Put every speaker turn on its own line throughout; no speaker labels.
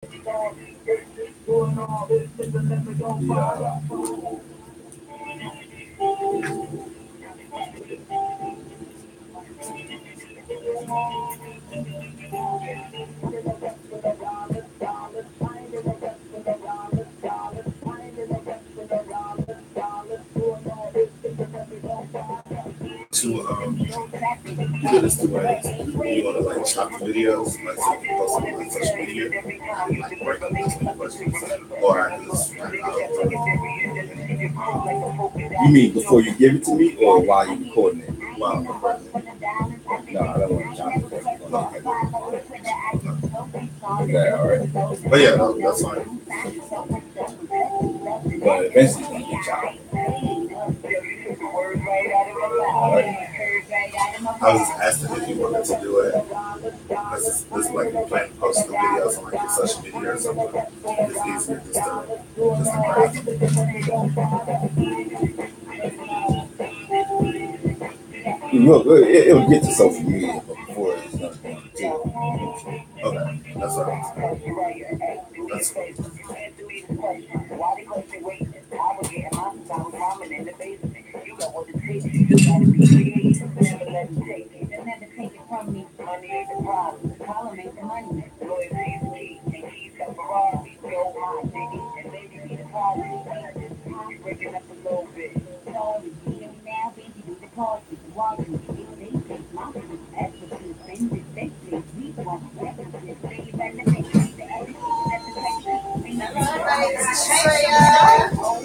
To you do this two ways. You want to like chop the videos, like so you can post them on social media, like break up between questions, or I can just
You mean before you give it to me, or while you're recording it?
wow.
No, I don't want to chop it. Okay, all right.
But yeah, that's fine.
But eventually it's gonna get chopped.
I was just asking if you wanted to do it. This like you plan to post the videos on like your social media or something. It's easier just to
Look, it'll get to social media before it's done.
Okay, that's all right. That's fine.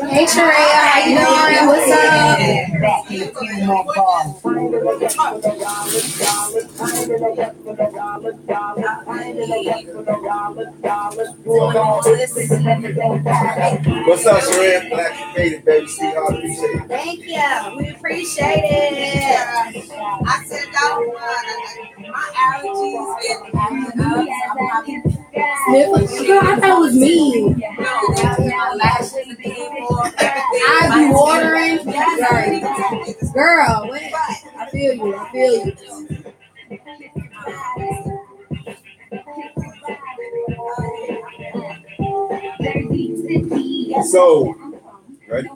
Hey Sharaya, how you doing? What's up?
What's up, Sharaya? Glad you made it, baby. Sweetheart, appreciate it.
Thank you. We appreciate it.
I said my allergies
Girl, I thought it was me. I be watering. Girl, what? I feel you. I feel you.
So, ready?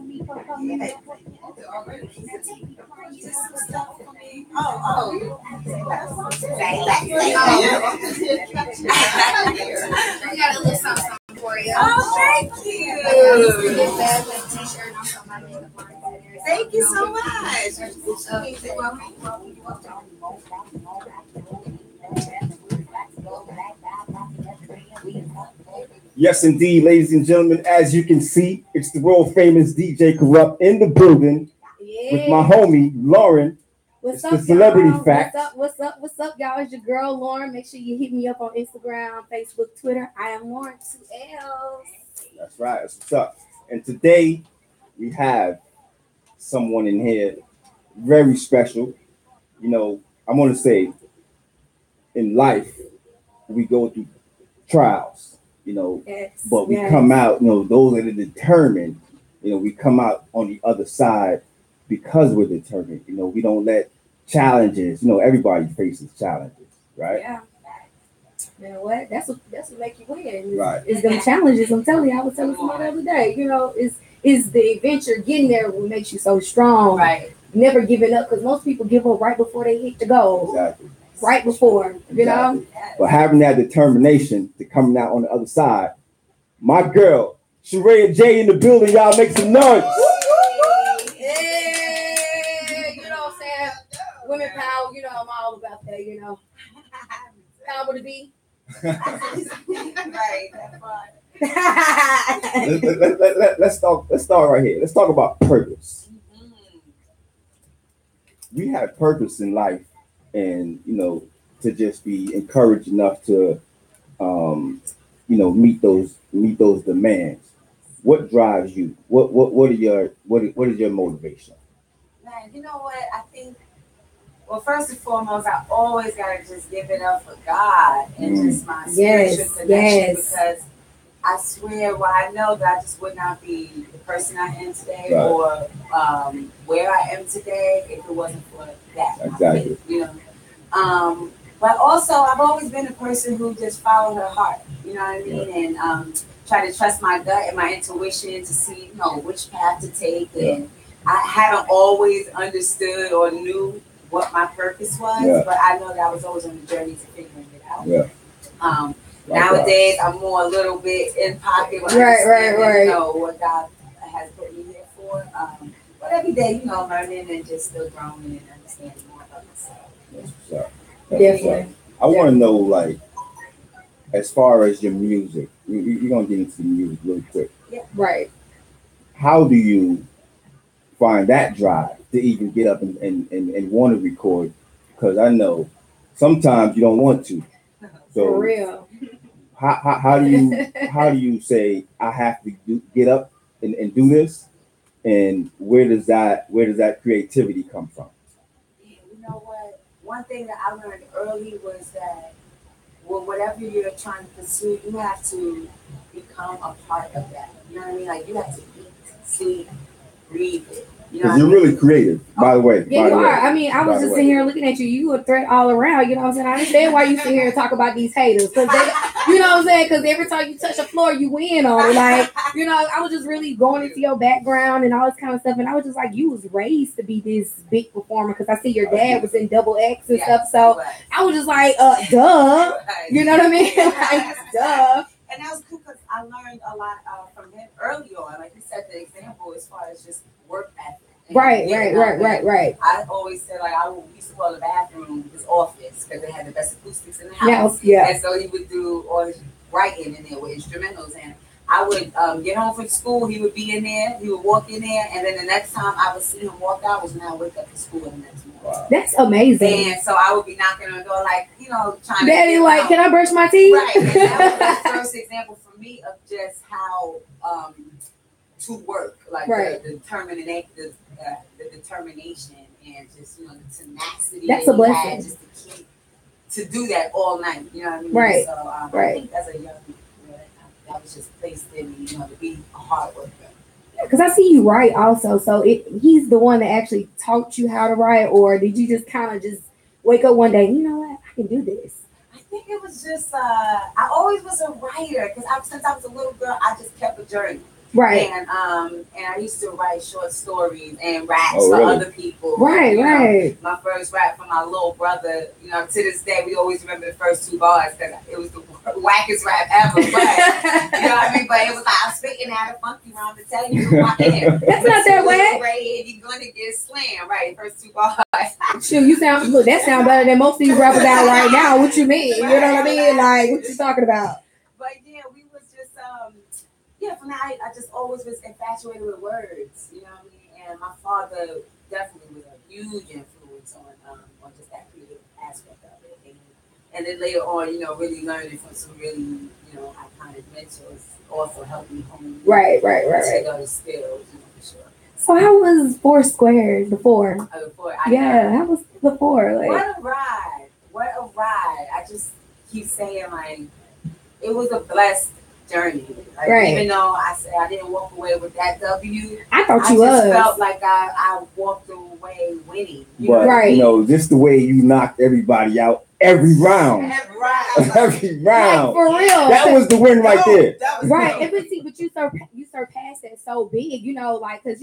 I got a little something for you.
Oh, thank you. Thank you so much.
Yes, indeed, ladies and gentlemen. As you can see, it's the world famous DJ Kurupt in the building with my homie Lauren.
What's
It's
up,
the celebrity
y'all?
fact.
What's up, y'all? It's your girl Lauren. Make sure you hit me up on Instagram, Facebook, Twitter. I am Lauren 2Ls.
That's right. That's what's up. And today we have someone in here very special. You know, I want to say in life we go through trials, you know,
Yes,
but we
yes.
come out, you know, those that are determined, you know, we come out on the other side because we're determined. You know, we don't let challenges, you know, everybody faces challenges, right?
Yeah. You know what? That's what make you win.
Right.
It's them challenges. I'm telling you, I was telling somebody the other day, you know, is the adventure getting there what makes you so strong.
Right.
Never giving up, because most people give up right before they hit the goal.
Exactly.
Right before, you know.
But having that determination to come out on the other side, my girl, Sharaya J in the building, y'all make some noise.
Yeah, you know what I'm saying? Women power, you know, I'm all about that, you know. Power to be.
Right.
Let's start right here. Let's talk about purpose. We have purpose in life, and you know, to just be encouraged enough to you know, meet those demands. What drives you? What is your motivation?
Man, you know what? I think, well, first and foremost, I always gotta just give it up for God and just my spiritual connection, because I swear, well, I know that I just would not be the person I am today,
Right.
or where I am today if it wasn't for that.
Exactly.
You know, But also, I've always been a person who just followed her heart. You know what I mean? And try to trust my gut and my intuition to see, which path to take. And I haven't always understood or knew what my purpose was, but I know that I was always on the journey to figuring it out. Nowadays, I'm more a little bit in pocket when I understand what God has put me here for. But every day, learning and just still growing and understanding more about myself.
That's what's up. Definitely. I want to know, like, as far as your music, you're going to get into the music really quick.
Yeah.
Right.
How do you find that drive to even get up and want to record? Because I know sometimes you don't want to. So
for real.
How do you say I have to get up and do this? And where does that creativity come from?
Yeah, you know what? One thing that I learned early was that whatever you're trying to pursue, you have to become a part of that. You know what I mean? Like you have to eat, sleep, breathe it.
Because you're really creative, by the way.
Yeah, you are. I mean, I was just sitting here looking at you. You a threat all around. You know what I'm saying? I understand why you sit here and talk about these haters. Because you know what I'm saying? Because every time you touch a floor, you win on it. Like, I was just really going into your background and all this kind of stuff. And I was just like, you was raised to be this big performer. Because I see your dad was in Double X and stuff. So I was just like, duh. You know what I mean? Like, duh.
And that was cool because I learned a lot from him early on. Like you set the example as far as just work ethic.
Right.
I always said, like, I used to call the bathroom his office because they had the best acoustics in the house.
Yeah.
And so he would do all his writing in there with instrumentals. And I would get home from school, he would be in there, he would walk in there, and then the next time I would see him walk out was when I would wake up for school the next morning.
Wow.
That's amazing.
And so I would be knocking on the door, like, trying
Daddy,
to.
like, can I brush my teeth?
Right. And that was the first example for me of just how to work, like the determination and just the tenacity.
That's a blessing.
Had just to do that all night. You know what I mean?
Right.
So I think as a young that was just placed in me, to be a hard worker.
Because I see you write also. So he's the one that actually taught you how to write, or did you just kind of just wake up one day, you know what, I can do this?
I think it was just I always was a writer because since I was a little girl, I just kept a journal.
Right.
And I used to write short stories and raps for other people.
Right.
My first rap for my little brother, to this day, we always remember the first two bars because it was the wackest rap ever. But, you know what I mean? But it was like, I'm spitting out a funky rhyme to tell you who I am.
That's not that whack.
Right here, you're going to get slammed. Right, first two bars.
Shoot, that sound better than most of these rappers out right now. What you mean? You know what I mean? Like, what you talking about?
But yeah, we was just from that I just always was infatuated with words, you know what I mean? And my father definitely was a huge influence on just that creative aspect of it. And then later on, really learning from some really, iconic mentors also helped me hone those skills, for sure.
So how was Four Squares before? How was the four? Like,
what a ride. I just keep saying, like, it was a blessed journey. Like, even though I said I didn't walk away with that W,
I thought
I just felt like I walked away winning.
But just the way you knocked everybody out every round. Every round.
Like, for real.
That was the win right there.
Right. But you surpassed that so big, because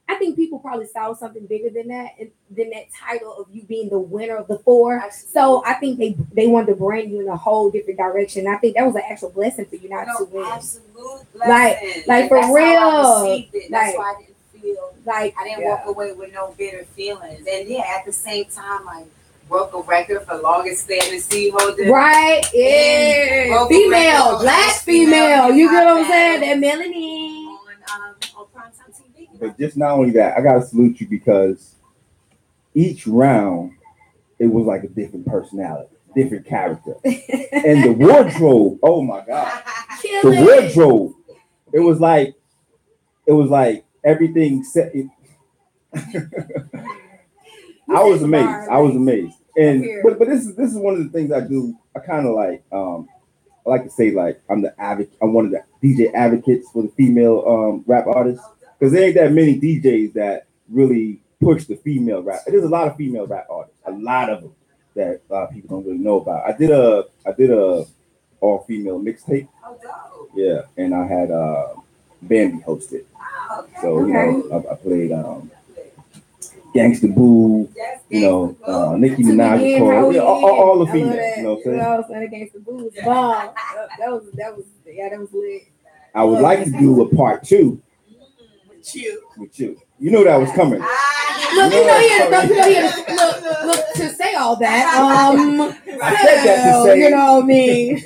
I think people probably saw something bigger than that, and than that title of you being the winner of the four. Absolutely. So I think they wanted to brand you in a whole different direction. I think that was an actual blessing for you not to win.
Absolute blessing.
Like for
that's
real.
How I received it. That's why I didn't feel like I didn't walk away with no bitter feelings. And at the same time, like, broke a record for longest standing seed holder.
Right. Yeah. Female, black female. You get what I'm saying? That melanin.
On primetime TV.
But just not only that, I gotta salute you because each round it was like a different personality, different character. And the wardrobe, oh my God. The wardrobe. It was like everything set. I was amazed. And but this is one of the things I do. I kind of like I like to say, like, I'm one of the DJ advocates for the female rap artists, because there ain't that many DJs that really push the female rap. There's a lot of female rap artists, a lot of them that a lot of people don't really know about. I did a all female mixtape.
Oh, dope.
Yeah, and I had Bambi hosted.
Oh, okay.
So you know, I played Gangsta Boo,
Yes,
you know, Nicki
To
Minaj,
begin,
Cole,
how we
yeah, all the
end. I love
females.
that.
You know what I'm saying?
I was against the booze. Bomb. That was lit.
I would like to do a part 2 with you. You know that was coming.
Look, look to say all that.
I said that to say,
you know what I mean.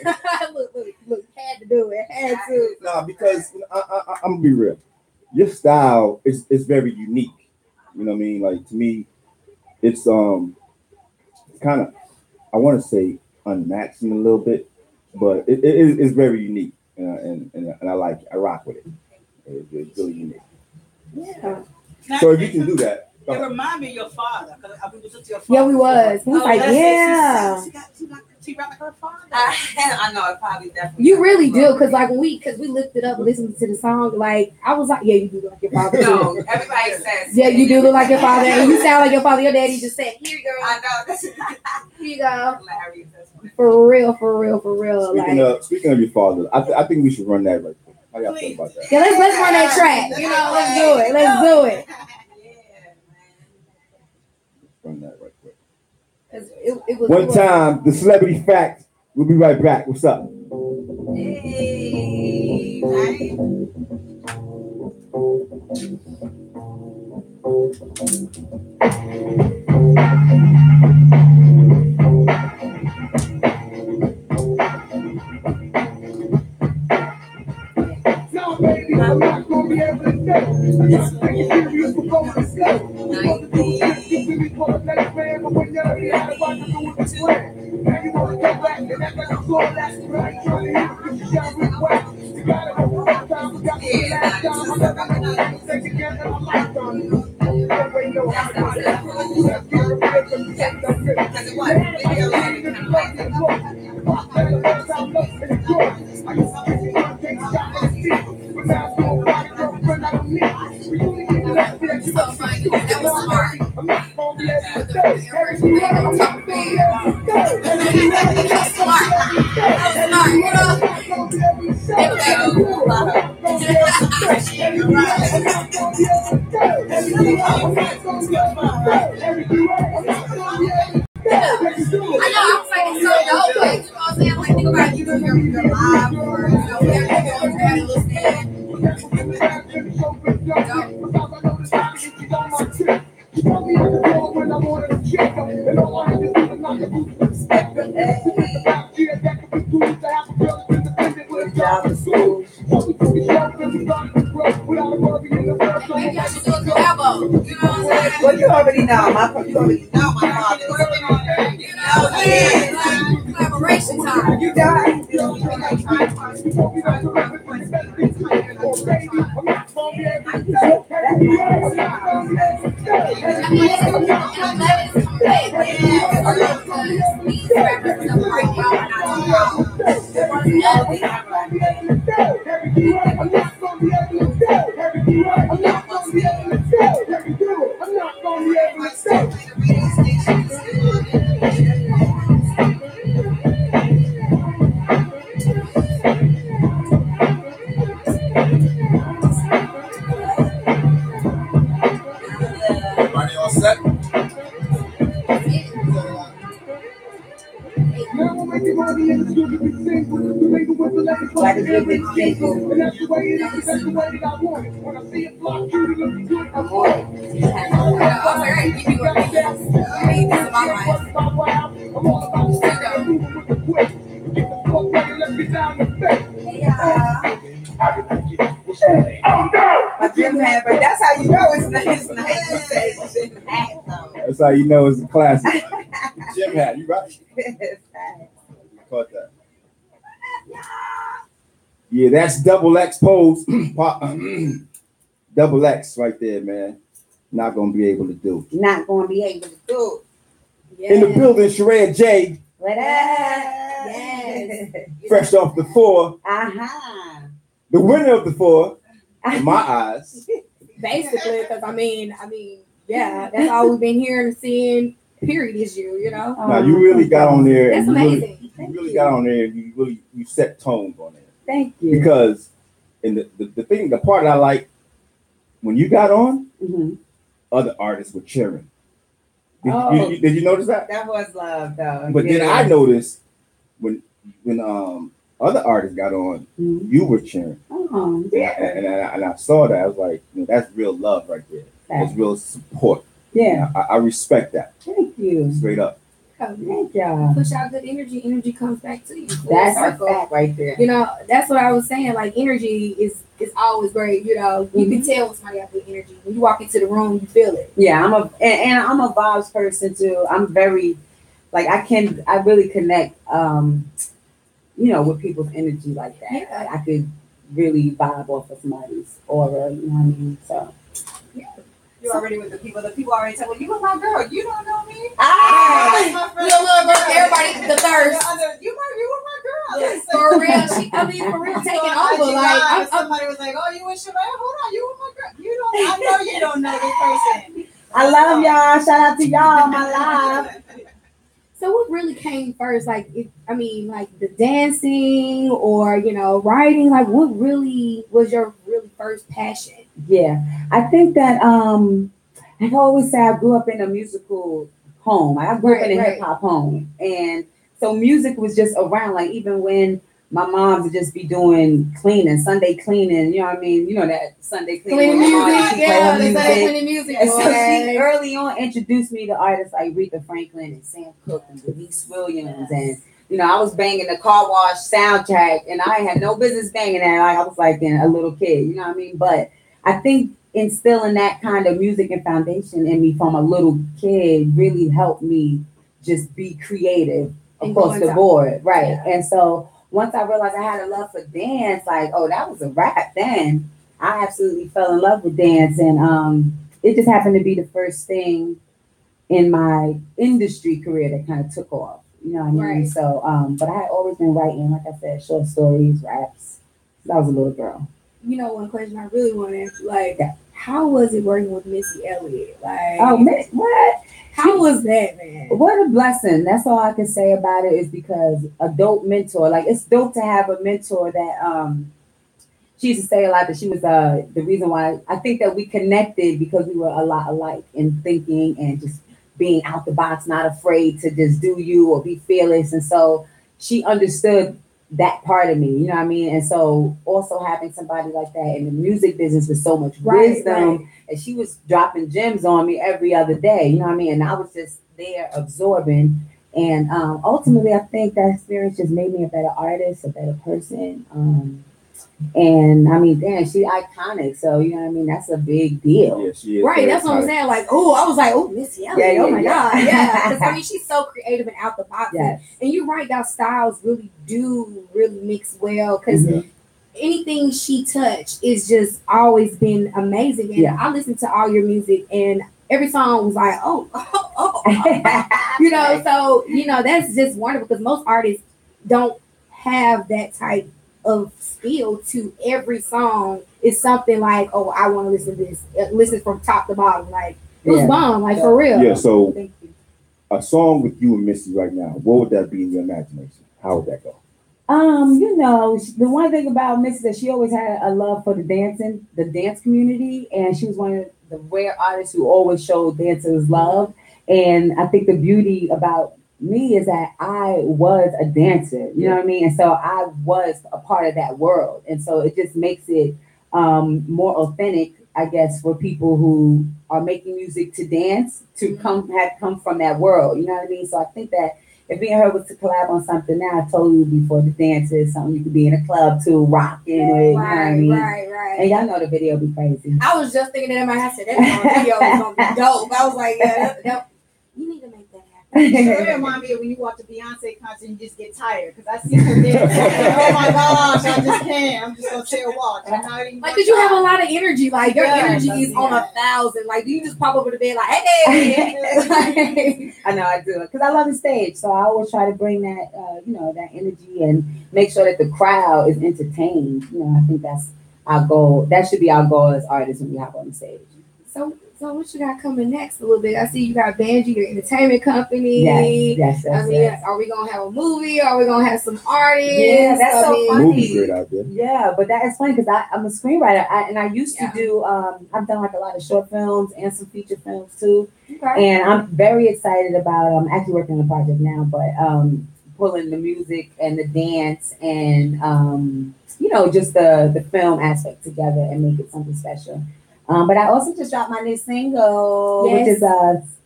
look, had to do it. Had to.
Nah, because I'm gonna be real. Your style is very unique. You know what I mean? Like to me, it's kind of, I want to say unmatched in a little bit, but it's very unique, and I like it. I rock with it. It's really unique.
Yeah.
So if you can do that.
It remind me of your father.
Yeah, we was. He was like, yeah.
She rapped like her father.
I know it probably definitely.
You really do, because like when we lifted up, listened to the song, like I was like, yeah, you do look like your father.
No, everybody says.
Yeah, you do look like your father, and you sound like your father. Your daddy just said, "Here you go."
I know.
Here you go.
Hilarious.
For real.
Speaking of your father, I think we should run that right quick. How y'all feel about that?
Yeah, let's run that track. You know, let's do it. Let's do it.
Run that right quick.
It was
One time, the celebrity fact. We'll be right back. What's up?
Hey, right?
No, baby, I'm not gonna be able to stay. Serious for going to stay. For the next man, but when you're ready, I want to do with this plan. Now you wanna go back and act like I'm going last right. Trying to hit you down with whack. You gotta go one more time. We got the last time. I'm never gonna take again in my lifetime. Nobody know how to do that. You have to get a break and you take no grip. I used to be one thing shot in the seat. But now I'm going to go run out of me. We only get to that bitch.
so funny. That was smart.
I'm not going to be able to stay. Everything I'm talking about.
That's smart. That's smart. I know, I was like, it's so dope. Like, you know what I'm saying? Like, think about you doing your live or, you know, whatever you're doing, having a little stand.
You told me I could go when I wanted to check up, and all I had to do was not to lose respect. About year that could be cool to have a girl that's independent with a job in school. So we took a show and we got to grow without a worry in the world. So
Maybe I should do a collabo. You know what I'm saying?
Well, you already know my father. You know,
Yeah, like collaboration time.
You got
Everybody all set?
like a good big single.
And that's the way it is, that's the way that I want it. When I see it block, you to look good, I
I'm alright. Give me what it is. I mean, this is my life.
I'm all about moving with the quick. Get the fuck ready, let's get down the face. Oh no!
My gym hat, but that's how you know it's nice. You say it's in hat, though.
That's how you know it's a classic. Gym hat, you right? Caught that. Yeah, that's double X pose. Double X right there, man. Not gonna be able to do.
Not going to be able to do
Yeah.
In the building, Sharaya J,
it.
Yes.
fresh off the 4, the winner of the 4, in my eyes.
Basically, because I mean, yeah, that's all we've been hearing and seeing period is you, you know.
Now you really got on there.
That's
and you
amazing.
You really got on there, and you set tones on there.
Thank you.
Because the part I like when you got on, other artists were cheering. Did you notice that?
That was love, though.
But then I noticed when other artists got on, you were cheering. And I saw that. I was like, that's real love right there. That's real support.
Yeah.
I respect that.
Thank you.
Straight up.
Thank y'all.
Push out good energy. Energy comes back to you.
That's a fact right there.
You know, that's what I was saying. Like, energy is always great. You know, you can tell when somebody got good energy. When you walk into the room, you feel it.
Yeah, I'm a vibes person too. I'm very, like, I really connect, with people's energy like that.
Yeah.
Like, I could really vibe off of somebody's aura. You know what I mean? So.
Yeah. You're already with the people. The people already tell you were my girl. You don't know me.
My friend. Everybody, the thirst.
You were my girl.
Yes, for real. For real, taking over. Like,
somebody was like, "Oh, you and Sharaya? Hold on, you were my girl." I know you don't know this person.
I love y'all. Shout out to y'all, my live.
So what really came first? Like, like the dancing or, writing? Like, what really was your really first passion?
Yeah, I think that I always say I grew up in a musical home. I grew up in a hip hop home, and so music was just around. Like, even when my mom would just be doing cleaning, Sunday cleaning, you know what I mean? You know that Sunday cleaning
music, yeah, they Sunday cleaning music.
And so she early on introduced me to artists like Aretha Franklin and Sam Cooke and Denise Williams, and I was banging the Car Wash soundtrack, and I had no business banging that. Like, I was like a little kid, you know what I mean? But I think instilling that kind of music and foundation in me from a little kid really helped me just be creative across the board, right? Yeah. And so once I realized I had a love for dance, like, oh, that was a wrap. Then I absolutely fell in love with dance, and it just happened to be the first thing in my industry career that kind of took off. You know what I mean? Right. So, but I had always been writing, like I said, short stories, raps. I was a little girl.
One question I really want to ask you, like, how was it working with Missy Elliott? Like,
what?
How was that, man?
What a blessing. That's all I can say about it, is because a dope mentor, like, it's dope to have a mentor that, she used to say a lot that she was the reason why I think that we connected, because we were a lot alike in thinking and just being out the box, not afraid to just do you or be fearless. And so she understood that part of me, you know what I mean? And so also having somebody like that in the music business with so much wisdom, and she was dropping gems on me every other day, you know what I mean? And I was just there absorbing. And ultimately, I think that experience just made me a better artist, a better person. And I mean, damn, she's iconic. So, you know what I mean? That's a big deal.
Yeah, she is.
Right, that's what I'm saying. Like, I was like, Missy Elliott. Oh my God. Yeah. Because I mean, she's so creative and out the box. Yes. And you're right, our styles really mix well. Because anything she touched is just always been amazing. And I listened to all your music, and every song was like, so, that's just wonderful, because most artists don't have that type of skill to every song. Is something like, I want to listen to this, listen from top to bottom. Like, it was bomb, like, for real.
Yeah, so a song with you and Missy right now, what would that be in your imagination? How would that go?
The one thing about Missy is that she always had a love for the dance community, and she was one of the rare artists who always showed dancers love. And I think the beauty about me is that I was a dancer, you know what I mean? And so I was a part of that world. And so it just makes it more authentic, I guess, for people who are making music to dance, to come from that world, you know what I mean? So I think that if me and her was to collab on something now, I told you before, the dance is something you could be in a club to rocking with, you know what I mean?
Right.
And y'all know the video be crazy.
I was just thinking that in my head, that video is gonna be dope. I was like, you need to make that happen.
It reminds me of when you watch a Beyonce concert and you just get tired, because I see her there. Oh my gosh, I just can't. I'm just gonna sit and watch.
Like, cause you have a lot of energy. Like, your energy is on 1,000. Like, do you just pop over the bed like, hey?
I know I do it because I love the stage. So I always try to bring that, that energy and make sure that the crowd is entertained. I think that's our goal. That should be our goal as artists when we hop on the stage.
So So what you got coming next a little bit? I see you got Banji, your entertainment company.
Yes.
I mean, are we gonna have a movie? Are we gonna have some artists?
Yeah, that's so funny.
Movie great out there.
Yeah, but that is funny because I'm a screenwriter, and I used to do. I've done like a lot of short films and some feature films too.
Okay.
And I'm very excited about. I'm actually working on a project now, but pulling the music and the dance and just the film aspect together and make it something special. But I also just dropped my new single, which is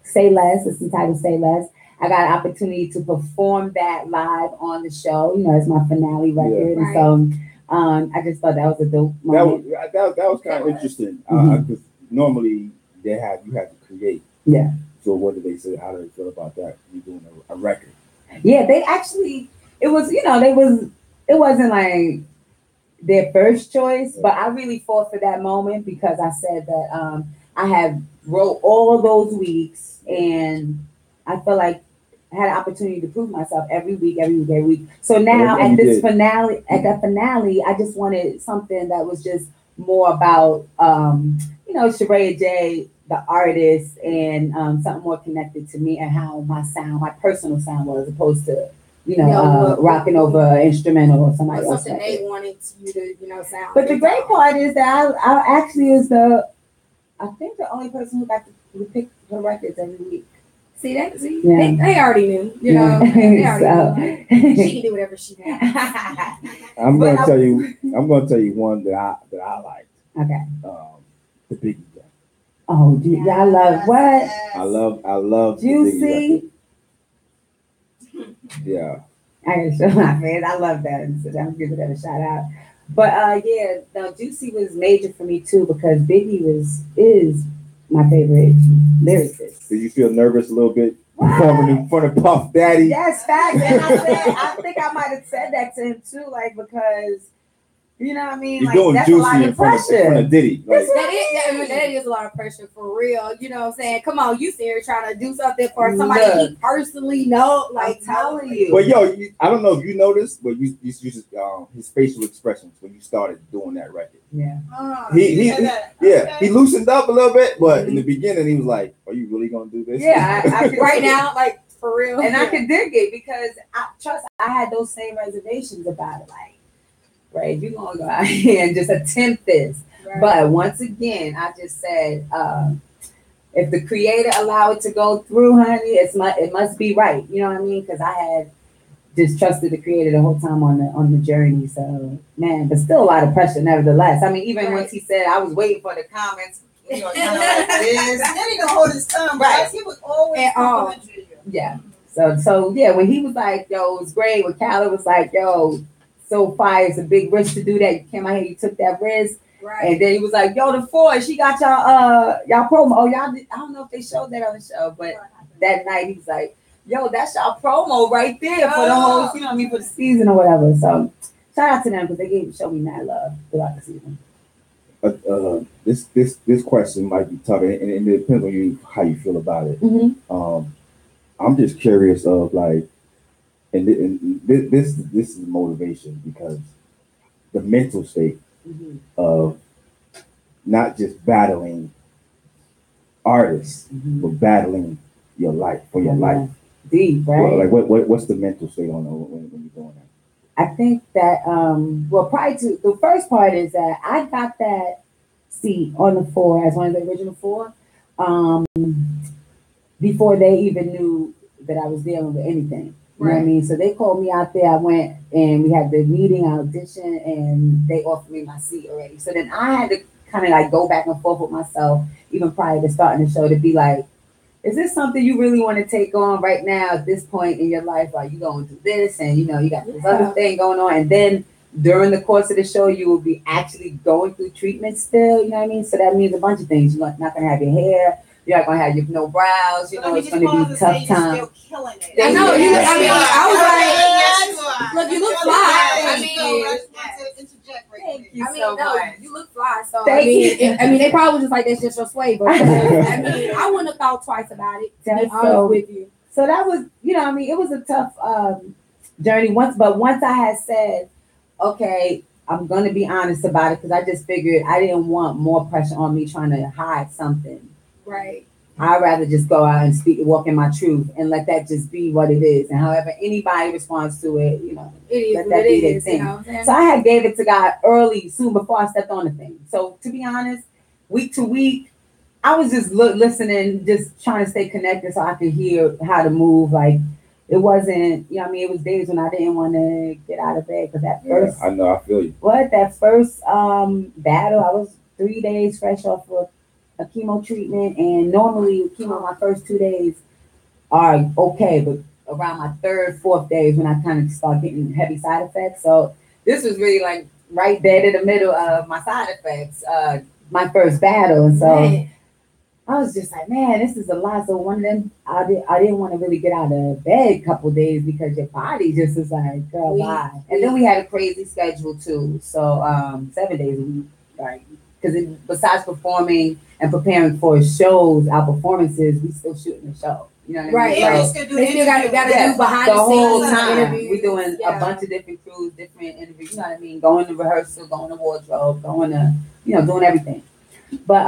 Say Less. It's entitled Say Less. I got an opportunity to perform that live on the show. It's my finale record.
Right.
And so I just thought that was a dope moment.
That was kind of interesting. Because normally you have to create.
Yeah.
So what do they say? How do they feel about that? You doing a record?
Yeah, they actually, it wasn't like their first choice, but I really fought for that moment because I said that I had wrote all those weeks and I felt like I had an opportunity to prove myself every week. So now at that finale, I just wanted something that was just more about Sharaya J, the artist, and something more connected to me and how my personal sound was, opposed to rocking over an instrumental or somebody else.
Something they wanted you to sound.
But the great part is that I actually I think the only person who got to pick her records every week.
See, they already knew, They already knew. She can do whatever she wants.
I'm gonna tell you one that I liked.
Okay.
The Biggie.
Oh, dude, I love what?
I love
Juicy.
Yeah.
I gotta show my face. I love that. So I'm giving that a shout out. But Juicy was major for me too because Biggie is my favorite lyricist.
Did you feel nervous a little bit performing in front of Puff Daddy?
Yes, facts. And I think I might have said that to him too, like because you know what I mean?
You're
like,
doing
that's
Juicy
a lot of
in front of Diddy. Like,
that is a lot of pressure for real. You know what I'm saying? Come on, you sit here trying to do something for somebody you personally know. Like,
telling you.
But I don't know if you noticed, but you just his facial expressions when you started doing that record.
Yeah.
He loosened up a little bit, but in the beginning he was like, "Are you really gonna do this?"
Yeah, I
right now, like for real.
And I could dig it because I had those same reservations about it, like. Right, you're gonna go out here and just attempt this. Right. But once again, I just said, if the creator allow it to go through, honey, it must be right. You know what I mean? Because I had just trusted the creator the whole time on the journey. So man, but still a lot of pressure, nevertheless. I mean, even once he said, I was waiting for the comments. Kind of like this.
And then he gonna hold his tongue, right? He was always complimentary you.
Yeah. So when he was like, "Yo, it was great," when Khaled was like, "Yo." So fire, it's a big risk to do that. You came out here, you took that risk. Right. And then he was like, "Yo, the Ford, she got y'all promo." Oh, y'all did, I don't know if they showed that on the show, but that night he was like, "Yo, that's y'all promo right there for the whole, for the season or whatever." So shout out to them because they showed me mad love throughout the season.
This question might be tough, and it depends on you how you feel about it.
Mm-hmm.
I'm just curious of like. And this is motivation because the mental state of not just battling artists, but battling your life for your life.
Deep, right?
What's the mental state on when you're doing that?
I think that prior to the first part is that I got that seat on the 4 as one of the original 4 before they even knew that I was dealing with anything. You know what I mean? So they called me out there. I went and we had the meeting, audition, and they offered me my seat already. So then I had to kind of like go back and forth with myself, even prior to starting the show, to be like, is this something you really want to take on right now at this point in your life? Like you going through this and you got this other thing going on. And then during the course of the show, you will be actually going through treatment still. You know what I mean? So that means a bunch of things. You're not going to have your hair. You're not gonna have no brows, it's gonna be tough time.
Still killing it.
I know. I was like, look, you look fly.
I just want to interject right
you
so much. You look fly. So I mean, they probably was just like that's just your sway, but I wouldn't have thought twice about it. To be honest with you.
So that was, it was a tough journey once I had said, okay, I'm gonna be honest about it because I just figured I didn't want more pressure on me trying to hide something
Right.
I'd rather just go out and walk in my truth and let that just be what it is. And however anybody responds to it,
it is
let that be their thing. So I had gave it to God early, soon before I stepped on the thing. So to be honest, week to week, I was just listening, just trying to stay connected so I could hear how to move. Like, it wasn't, it was days when I didn't want to get out of bed because first.
I know, I feel you.
That first battle, I was 3 days fresh off of a chemo treatment, and normally with chemo, my first 2 days are okay, but around my third, fourth days when I kind of start getting heavy side effects. So this was really like right dead in the middle of my side effects, my first battle, and so I was just like, man, this is a lot. So one of them, I didn't want to really get out of bed a couple of days because your body just is like, girl, bye. And then we had a crazy schedule too, so 7 days a week, right? Because besides performing and preparing for shows, our performances, we still shooting the show. You know what I mean?
Right.
So,
they still got to do behind
the whole
scenes
time.
Interviews.
We're doing a bunch of different crews, different interviews. You know what I mean? Going to rehearsal, going to wardrobe, going to, doing everything. But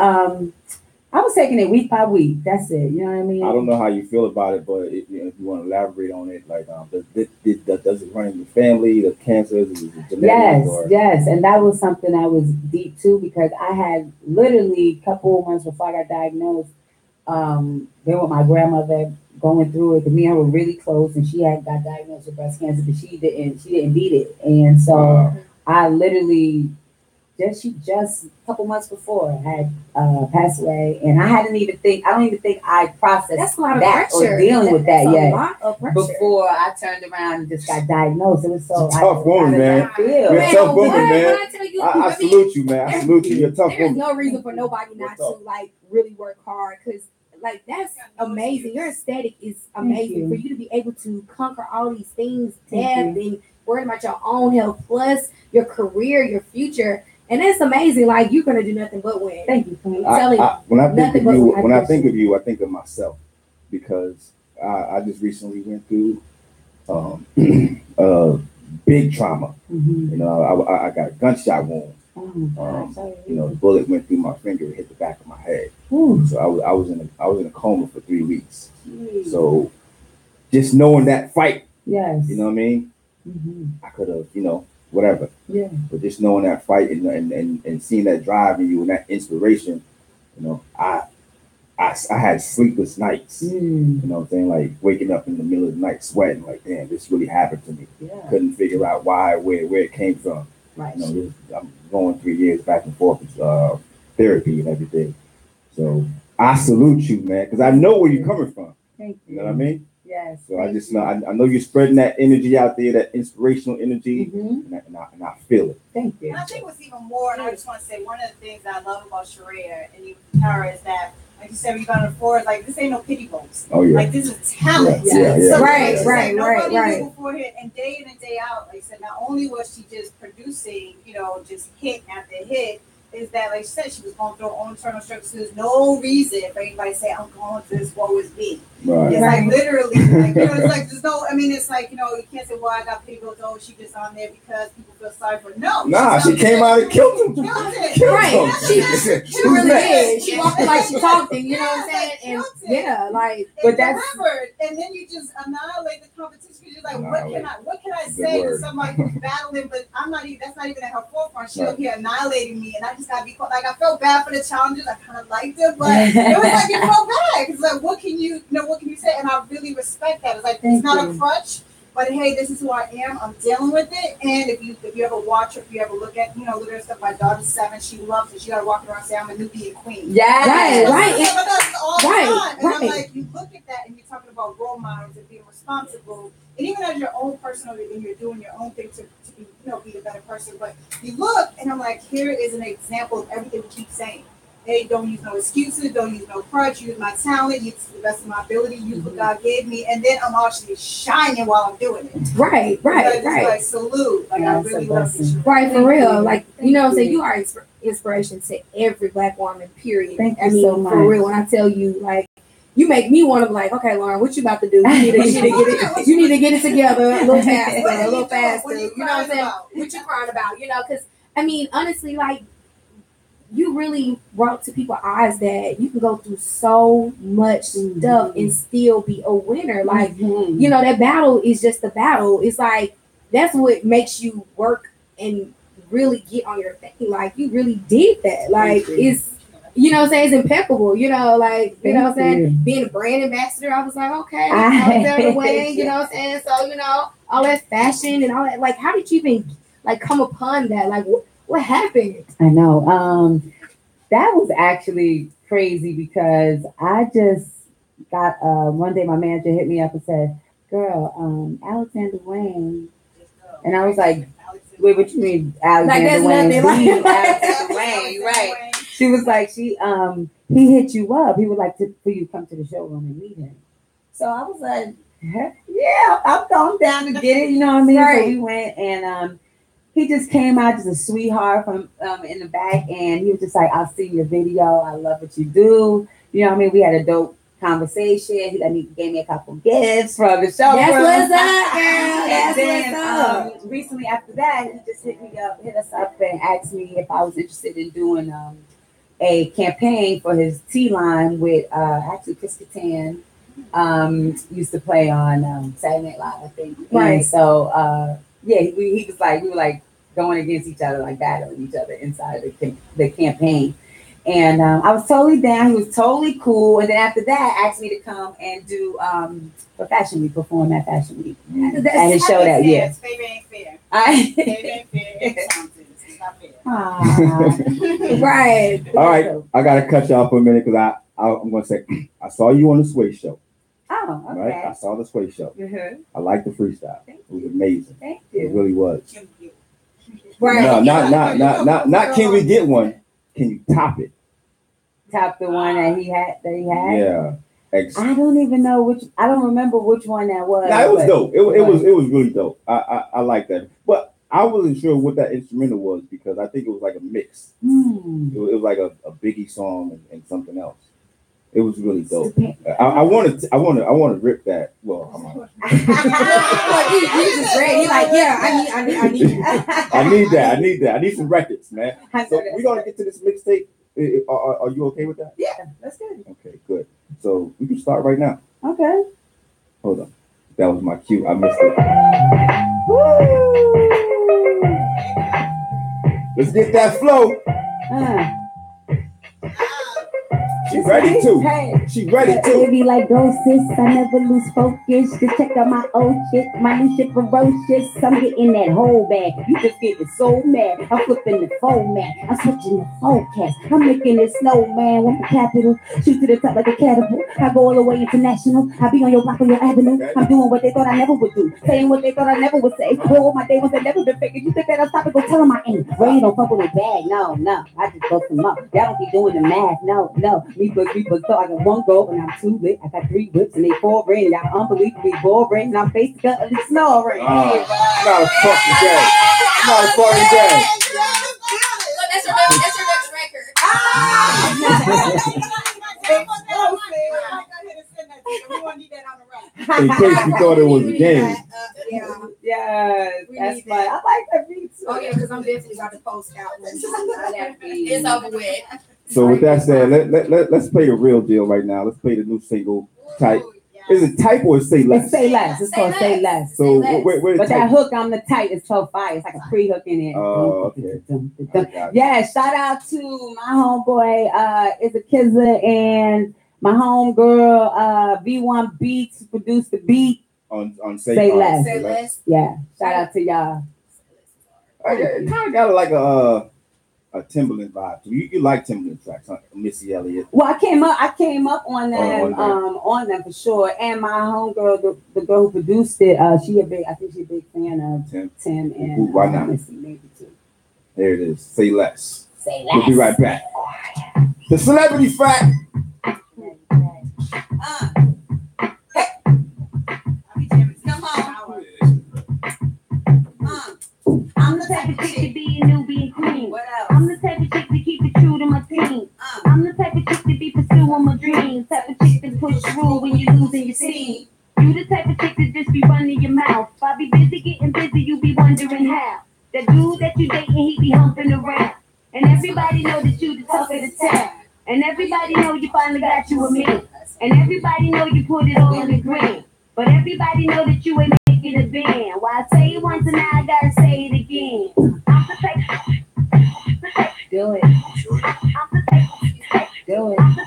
I was taking it week by week. That's it. You know what I mean?
I don't know how you feel about it, but if you want to elaborate on it, like, does it run in your family? The cancer, is it genetic?
Yes, and that was something that was deep too, because I had literally a couple months before I got diagnosed. Been with my grandmother going through it. Because me and her were really close, and she had got diagnosed with breast cancer, but she didn't beat it, and so I literally. She just a couple months before had passed away, and I don't even think I processed that or dealing with that yet before I turned around and just got diagnosed. It was so
tough woman, man. You're a tough woman, man. I salute you, man. I salute you. You're a tough woman.
There's no reason for nobody not to really work hard, because that's amazing. Your aesthetic is amazing. For you to be able to conquer all these things, death, and worrying about your own health, plus your career, your future. And that's amazing. Like, you're gonna do nothing but win.
Thank you.
When I think of you, I think of myself, because I just recently went through big trauma. I got a gunshot wound. The bullet went through my finger and hit the back of my head. So I was in a coma for 3 weeks. So just knowing that fight, you know what I mean? I could have, whatever.
Yeah.
But just knowing that fight and seeing that drive in you and that inspiration, I had sleepless nights. You know what I'm saying? Like waking up in the middle of the night sweating, like, damn, this really happened to me.
Yeah.
Couldn't figure out why, where it came from.
Right.
I'm going 3 years back and forth with therapy and everything. So I salute you, man, because I know where you're coming from.
Thank you.
You know what I mean?
Yes.
So I just know I know you're spreading that energy out there, that inspirational energy, and I feel it.
Thank you.
And I think what's even more, and I just want to say, one of the things that I love about Sharaya and even Tara is that, like you said, when you got on the floor, like, this ain't no pity votes.
Oh yeah.
Like, this is talent.
Yeah.
So
Right.
Nobody knew beforehand, and day in and day out, like I said, not only was she just producing, just hit after hit, is that, like she said, she was going through her own internal struggles. So there's no reason for anybody to say, I'm going through this, woe is me.
Right.
It's like literally, it's like there's no, it's like, you can't say, well, I got people, oh, she just on there because people feel sorry for her. No.
Nah, she came out and killed him.
Right. She really did. She walked like she talked, you know what I'm saying? And
but that's remembered, and then you just annihilate the competition. You're like, what can I say to somebody who's battling, but that's not even at her forefront. She'll be annihilating me, and I just gotta be like, I felt bad for the challenges. I kind of liked it, but it was like, you felt bad. It's like, what can you say? And I really respect that. It's like, it's not a crutch, but hey, this is who I am. I'm dealing with it. And if you ever watch or if you ever look at stuff, my daughter's 7, she loves it. She gotta walk around and say, I'm a Nubian queen.
Yeah,
right. And I'm like, you look at that and you're talking about role models and being responsible. And even as your own personal, and you're doing your own thing to be, be a better person. But you look, and I'm like, here is an example of everything we keep saying. Hey, don't use no excuses, don't use no crutch, use my talent, use the best of my ability, use what God gave me, and then I'm actually shining while I'm doing it.
Right.
Like, salute. Like, I really love this.
Right, for real. Like, you know what I'm saying? You are inspiration to every Black woman, period.
Thank you so much.
For real, when I tell you, like, you make me want to be like, okay, Lauren, what you about to do? You need to get it together a little faster. You know what I'm saying? What you crying about? Because, honestly, like, you really brought to people's eyes that you can go through so much stuff and still be a winner. Like, you know, that battle is just a battle. It's like, that's what makes you work and really get on your thing. Like, you really did that. Like, it's, you know what I'm saying, it's impeccable. You know, like, you know what I'm saying, being a brand ambassador, I was like, okay, I way, you know what I'm saying? So, you know, all that fashion and all that, like, how did you even, like, come upon that? Like, what happened?
I know. That was actually crazy because I just got, one day my manager hit me up and said, girl, Alexander Wayne. And I was like, wait, what you mean, Alexander Wayne? Alexander Wayne, right? She was like, he hit you up. He would like for you to come to the showroom and meet him. So I was like, yeah, I'm going down to get it. You know what I mean? Right. So we went and he just came out just a sweetheart from in the back, and he was just like, I've seen your video. I love what you do. You know what I mean? We had a dope conversation. He gave me a couple gifts from the show.
That's what's up, girl. That's
what's up. Recently after that, he just hit us up and asked me if I was interested in doing a campaign for his tea line with actually Chris Kattan used to play on Saturday Night Live, I think. Right. And so yeah, he was like, we were like going against each other, like battling each other inside the campaign. And I was totally down. He was totally cool. And then after that, asked me to come and do for Fashion Week, perform at Fashion Week. At his show that year.
Favor ain't fair. Favor ain't fair. It's not fair.
Right.
All right. I got to cut y'all for a minute because I'm going to say, I saw you on the Sway Show.
Oh, okay.
Right? I saw the Sway Show.
Mm-hmm.
I liked the freestyle. It was amazing.
Thank you.
It really was.
Right.
No, not can we get one? Can you top it?
Top the one that he had.
Yeah.
I don't even know which. I don't remember which one that was.
No, it was dope. It was really dope. I like that. But I wasn't sure what that instrumental was because I think it was like a mix. It was like a Biggie song and something else. It was really dope. I want to rip that. Well, I'm on.
You just ready? You're like, yeah, I need
I need that. I need some records, man. So we're gonna get to this mixtape. Are you okay with that?
Yeah, that's good.
Okay, good. So we can start right now.
Okay.
Hold on. That was my cue. I missed it. Woo! Let's get that flow. She ready too.
Hey.
She ready too.
Baby, like go sis, I never lose focus. Just check out my old shit, my new shit ferocious. I'm getting that whole bag. You just getting so mad. I'm flipping the format. I'm switching the forecast. I'm making it snowman with the capital. Shoot to the top like a catapult. I go all the way international. I be on your block on your avenue. Okay. I'm doing what they thought I never would do. Saying what they thought I never would say. Well, my day ones that never been faking. You think that I'll stop and go tell them I ain't. Rain don't fuck with me bag. No. I just bust them up. Y'all don't be doing the math. No. Me but so I got one goal and I'm two lit. I got 3 whips and they 4 ring. Y'all unbelievably boring. And I'm facing gut and snoring.
Not a fucking day. Not a fucking day.
That's your next record.
In case you thought it was a game.
Yes, that's fun. I like that beat too.
Oh yeah, because I'm definitely about to post out. It's over with.
So with that said, let's play the real deal right now. Let's play the new single, Type. Is it Type or Say Less?
It's Say Less. It's called Say Less.
So where
but that hook on the Type is 12-5. It's like a pre-hook in it.
Oh, okay.
Yeah, shout out to my homeboy, is a Kizza, and my homegirl, V1 Beats, produced the beat.
On
Say Less.
Say Less.
Yeah, shout out to y'all.
It kind of got like a Timberland vibe. You like Timberland tracks, huh? Missy Elliott.
Well, I came up on them, on them for sure. And my homegirl, the girl who produced it, I think she's a big fan of Tim and
why not?
Missy maybe too.
There it is. Say Less.
Say Less.
We'll be right back. The celebrity fact.
I'm the type of chick to be a newbie and queen. I'm the type of chick to keep it true to my team. I'm the type of chick to be pursuing my dreams. Type of chick to push through when you're losing your scene. You the type of chick to just be running your mouth. If I be busy getting busy, you be wondering how. That dude that you dating, he be humping around. And everybody know that you the talk of the town. And everybody know you finally got you a man. And everybody know you put it all on the gram. But everybody know that you ain't making a band. Why I say it once and now I gotta say it again. I'm the fake.
Do it.
I'm the fake.
Do it.
I'm the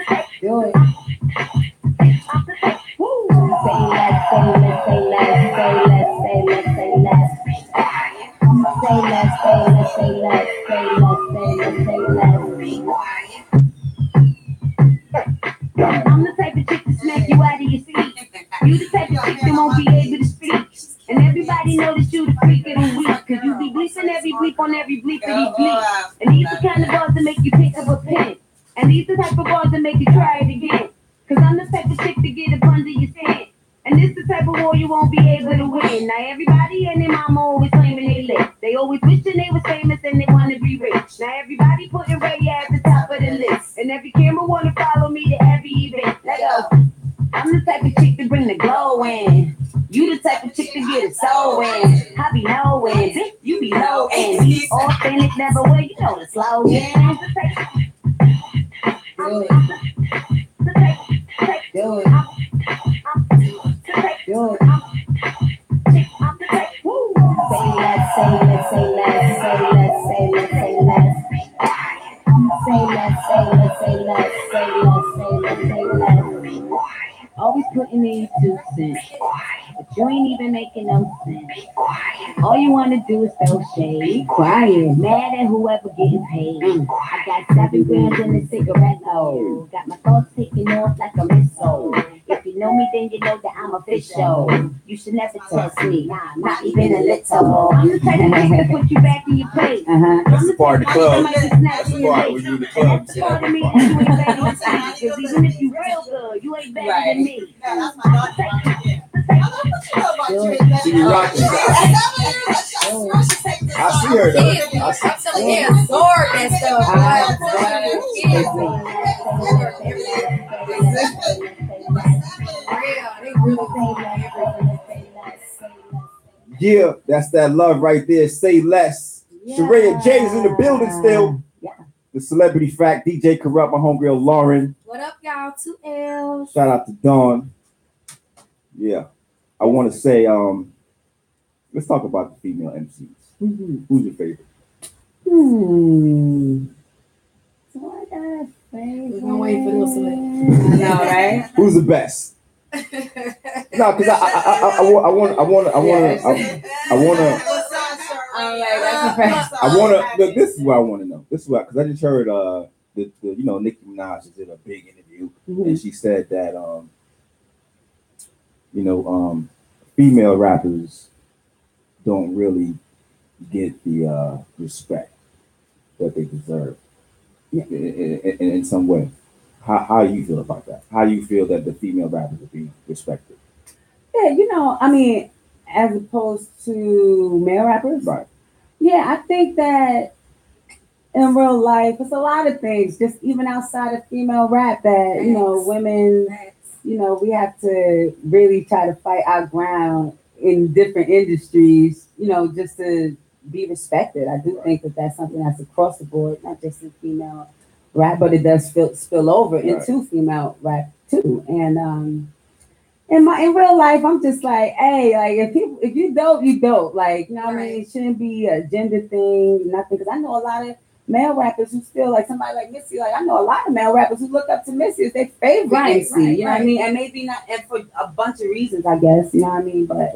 fake.
Do it.
I'm the fake.
Woo. Say less, say less, say less, say less, say less, say less. Say less, say less, say less, say less, say less, say less.
I'm the type of chick to smack you out of your seat. You the type of chick that won't be able to speak. And everybody know that you the freak of the week. Cause you be bleeping every bleep on every bleepity bleep. And these the kind of bars that make you pick up a pen. And these the type of bars that make you try it again. Cause I'm the type of chick to get up under your skin. And this the type of war you won't be able to win. Now everybody and their mama always claiming they lit. They always wishing they was famous and they wanna be rich. Now everybody putting Ray at the top of the list. And every camera wanna follow me to every event. Let go. I'm the type of chick to bring the glow in. You the type of chick to get it so in. I be knowing, bitch, you be low and be authentic, never will. You know the slogan. I'm the type.
Do it. Do it. Do it. Woo. Say less, say less, say less, say less, say less, say less. Say less, say less, say less, say less, say less, say less. Always putting in 2 cents, but you ain't even making no sense. All you wanna do is throw shade, quiet, mad at whoever getting paid. I got 7 grams in a cigarette load, got my thoughts taking off like a missile. If you know me, then you know that I'm official. You should never test me, nah, not even a little. I'm the type of bitch to put you back in your place.
That's the part of the club. That's the part where you in the club.
That's the part of me that you ain't better than me. Cause even if you real good, you ain't better than me.
That's my daughter.
She be rocking. I see her though. I see.
I'm telling you, absorb that stuff.
Yeah, that's that love right there. Say less. Sharaya J's in the building still.
Yeah.
The celebrity fact, DJ Kurupt, my homegirl Lauren.
What up, y'all? 2 L's.
Shout out to Dawn. Yeah. I want to say, let's talk about the female MCs. Who's your favorite?
So I got a favorite.
We're gonna wait for those to
I know, right?
Who's the best? No, because I want to. This is what I want to know. This is what, because I just heard the Nicki Minaj did a big interview, and she said that female rappers don't really get the respect that they deserve in some way. How do you feel about that? How do you feel that the female rappers are being respected?
Yeah, I mean, as opposed to male rappers.
Right.
Yeah, I think that in real life, it's a lot of things, just even outside of female rap that, women, we have to really try to fight our ground in different industries, just to be respected. I do think that that's something that's across the board, not just in female rap, but it does spill over into female rap too. And in real life, I'm just like, hey, like if you dope, you dope. Like, what I mean? It shouldn't be a gender thing, nothing. Because I know a lot of male rappers who feel like somebody like Missy. Like I know a lot of male rappers who look up to Missy as their favorite MC. You know what I mean? And maybe not, and for a bunch of reasons, I guess. You know what I mean? But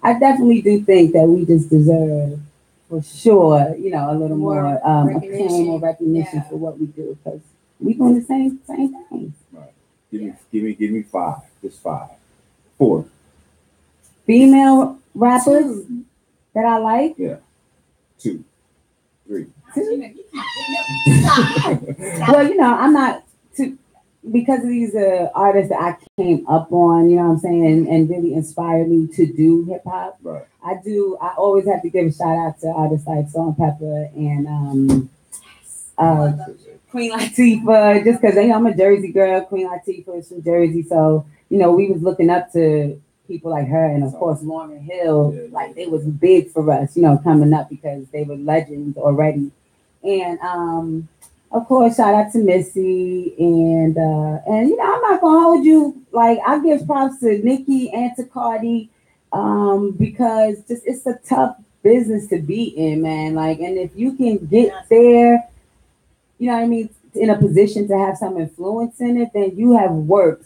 I definitely do think that we just deserve, for sure, a little more acclaim or recognition for what we do, because we doing the same thing.
Right. Give me 5. Just 5. 4
female rappers that I like.
Yeah. 2, 3.
Well, I'm not too, because of these artists that I came up on, what I'm saying, and really inspired me to do hip hop.
Right.
I always have to give a shout out to artists like Salt-N-Pepa and Queen Latifah, just because I'm a Jersey girl. Queen Latifah is from Jersey, so we was looking up to people like her, and of course Lauryn Hill, like they was big for us, you know, coming up because they were legends already. And of course, shout out to Missy and you know, I'm not gonna hold you. Like I give props to Nikki and to Cardi because just it's a tough business to be in, man. Like, and if you can get there, you know what I mean, in a position to have some influence in it, then you have worked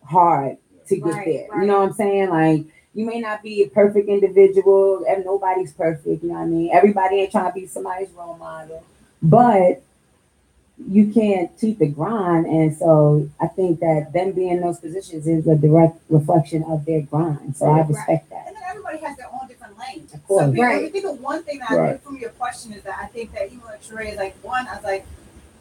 hard to get there. Right. You know what I'm saying? Like, you may not be a perfect individual, and nobody's perfect, you know what I mean? Everybody ain't trying to be somebody's role model, but you can't cheat the grind. And so I think that them being in those positions is a direct reflection of their grind. So I respect that.
And then everybody has their own different lanes.
Of course.
So I think the one thing that I think from your question is that I think that even with Sharaya is like, one, I was like,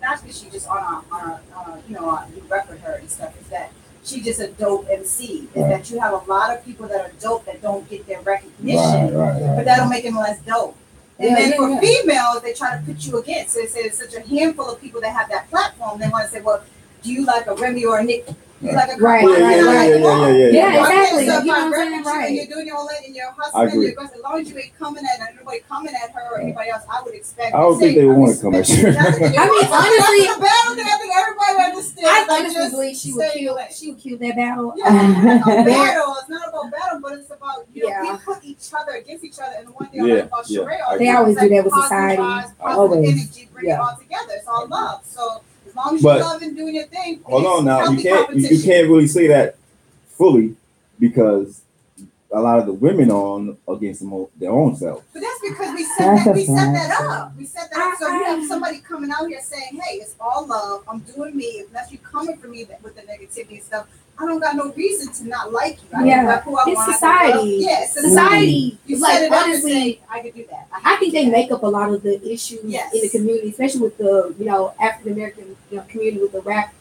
not because she just on a you know, you record her and stuff, is that she's just a dope MC. Is that you have a lot of people that are dope that don't get their recognition, but that don't make them less dope. And then for females, they try to put you against. So it's such a handful of people that have that platform. They want to say, well, do you like a Remy or a Nick? You like a
right. Yeah, exactly.
So
you know what I'm saying?
Right. And you're doing your own thing, and you're hustling, you're going, as long as you ain't coming at anybody coming at her or anybody else, I would expect.
I don't think they would want to come at you.
I mean, honestly,
the battle that I think everybody understands.
I honestly believe she would kill that battle.
Yeah, battle. It's not about battle, but it's about we put each other against each other. And the one thing I like about Sharaya,
they always do that with society.
Positive energy, bring it all together. It's all love. So. As long as you love and doing your thing.
Hold on now, you can't really say that fully because a lot of the women on against their own self.
But that's because we set that up. We set that up. So you have somebody coming out here saying, "Hey, it's all love. I'm doing me. Unless you coming for me with the negativity and stuff, I don't got no reason to not like you.
It's society.
Yes,
society.
You
like
set it
honestly,
up and say, I could do that.
I think they make up a lot of the issues in the community, especially with the African American community with the rap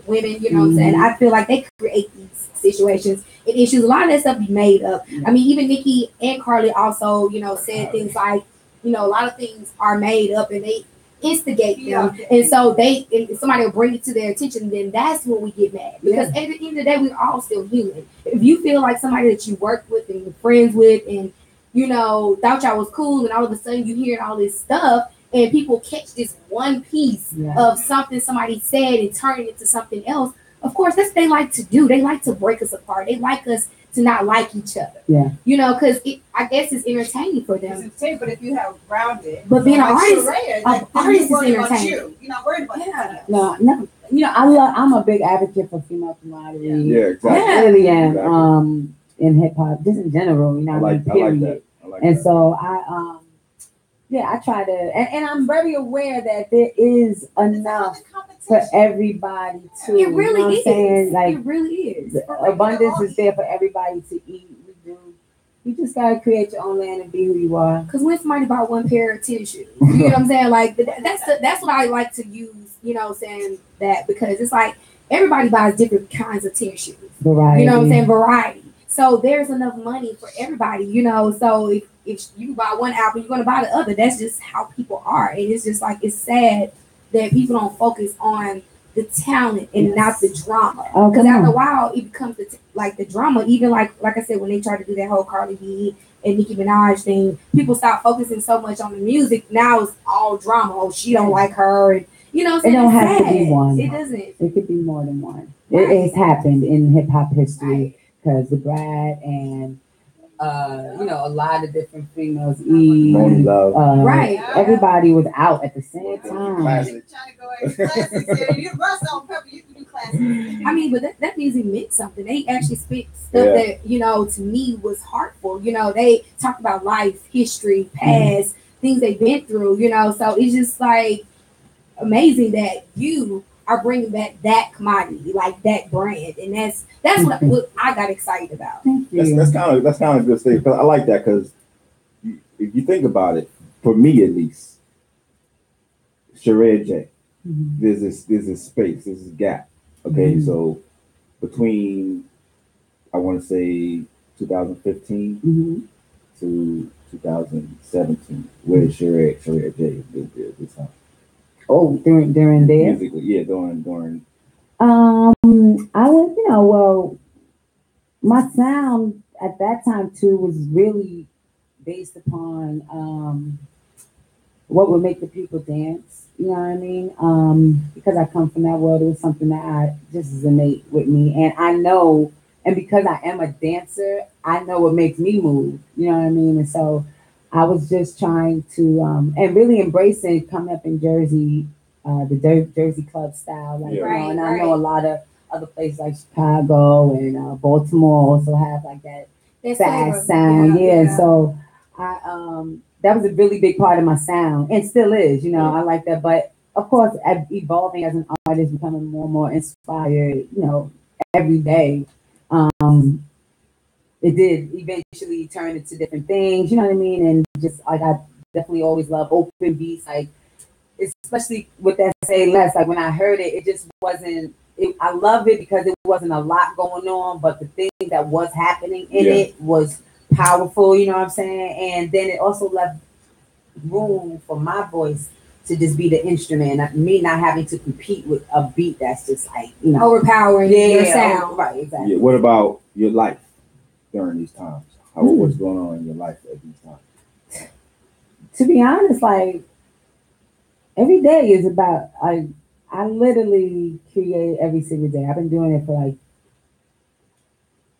women. You know what I'm saying? I feel like they create these situations and issues. A lot of that stuff be made up. I mean, even Nikki and Carly also said things like a lot of things are made up and they instigate them, and so if somebody will bring it to their attention, then that's when we get mad because at the end of the day we're all still human. If you feel like somebody that you work with and you're friends with and thought y'all was cool and all of a sudden you hear all this stuff and people catch this one piece of something somebody said and turn it into something else, of course that's what they like to do. They like to break us apart. They like us to not like each other. Because I guess it's entertaining for them.
It's entertaining, but if you have grounded,
but being an artist,
artist is entertaining. You're not worried about that.
No. I'm a big advocate for female camaraderie.
Yeah, exactly.
I really am. In hip hop, just in general,
I like that.
And so I try to, and I'm very aware that there is enough for everybody too.
It really is.
Like,
it really is.
Abundance is there for everybody to eat. You just gotta create your own land and be who you are.
Because when somebody bought one pair of tennis shoes, you know what I'm saying? Like that's what I like to use. Saying that because it's like everybody buys different kinds of tennis shoes.
Variety.
You know what I'm saying? Variety. So there's enough money for everybody. So if you buy one album, you're gonna buy the other. That's just how people are, and it's just like it's sad that people don't focus on the talent and not the drama. Because after a while, it becomes the drama. Even like I said, when they tried to do that whole Cardi B and Nicki Minaj thing, people stop focusing so much on the music. Now it's all drama. Oh, she don't like her, and it
don't have to be one.
It doesn't. It
could be more than one. Right. It has happened in hip hop history because the Brad and a lot of different females. Everybody was out at the same time.
I mean, but that music meant something. They actually spit stuff that to me was heartful. They talk about life, history, past things they've been through. So it's just like amazing that you are bringing back that commodity, like that brand, and that's what I got excited about.
That's kind of good thing. I like that because if you think about it, for me at least, Sharaya J, there's this space, there's this gap. Okay, so between I want to say 2015 to 2017, where's Sharaya J this time?
Oh, during there?
Musically, during.
I was, my sound at that time too was really based upon what would make the people dance. You know what I mean? Because I come from that world, it was something that I just is innate with me, and I know, and because I am a dancer, I know what makes me move. You know what I mean? And so I was just trying to and really embracing coming up in Jersey, the Jersey club style, like and I know a lot of other places like Chicago and Baltimore also have like that fast sound. Yeah. So I that was a really big part of my sound and still is, I like that. But of course, evolving as an artist, becoming more and more inspired, every day. It did eventually turn into different things, you know what I mean? And just like I definitely always love open beats, like especially with that Say Less. Like when I heard it, it just wasn't. I love it because it wasn't a lot going on, but the thing that was happening in it was powerful. You know what I'm saying? And then it also left room for my voice to just be the instrument, me not having to compete with a beat that's just like
overpowering your sound.
Right, exactly.
Yeah. What about your life during these times? What's going on in your life at these times?
To be honest, like every day is about I literally create every single day. I've been doing it for like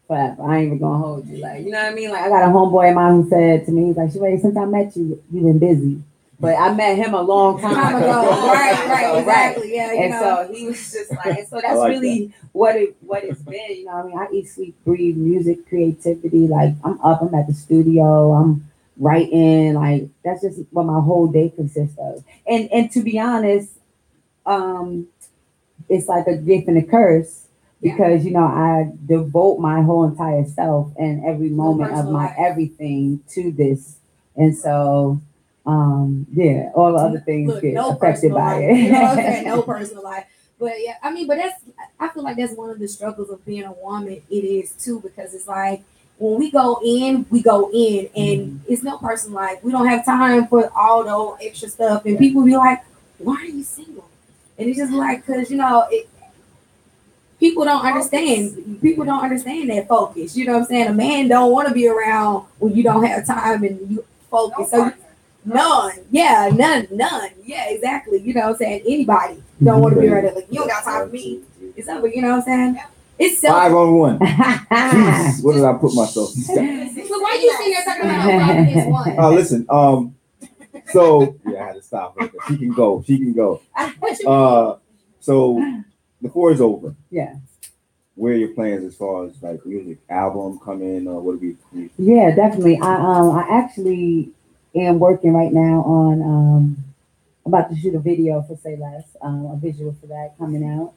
forever. I ain't even gonna hold you. Like, you know what I mean? Like I got a homeboy of mine who said to me, he's like, Sharaya, since I met you, you've been busy. But I met him a long time ago.
Right, exactly. Yeah,
and so he was just like, and so that's like really what it's been. You know what I mean? I eat, sleep, breathe music, creativity. Like I'm up, I'm at the studio, I'm writing. Like that's just what my whole day consists of. And to be honest, it's like a gift and a curse because I devote my whole entire self and every moment of my everything to this, and so all the other things get affected by it.
You know what I'm saying? No personal life. But yeah, I mean, but I feel like that's one of the struggles of being a woman. It is too, because it's like when we go in, and it's no personal life. We don't have time for all the extra stuff, and people be like, "Why are you single?" And it's just like, because people don't understand. People don't understand that focus. You know what I'm saying? A man don't want to be around when you don't have time and you focus. So none. Yeah, none. Yeah, exactly. You know what I'm saying? Anybody don't want to be around there. Like, you don't got time for me. It's over. You know what I'm saying? It's
5-on-1. Jeez, what did I put myself in?
So why you sitting here talking about this one?
Oh, listen. So yeah, I had to stop her. She can go. So the tour is over.
Yeah.
Where are your plans as far as like music album coming, or what do we?
Yeah, definitely. I actually am working right now on about to shoot a video for Say Less, a visual for that coming out,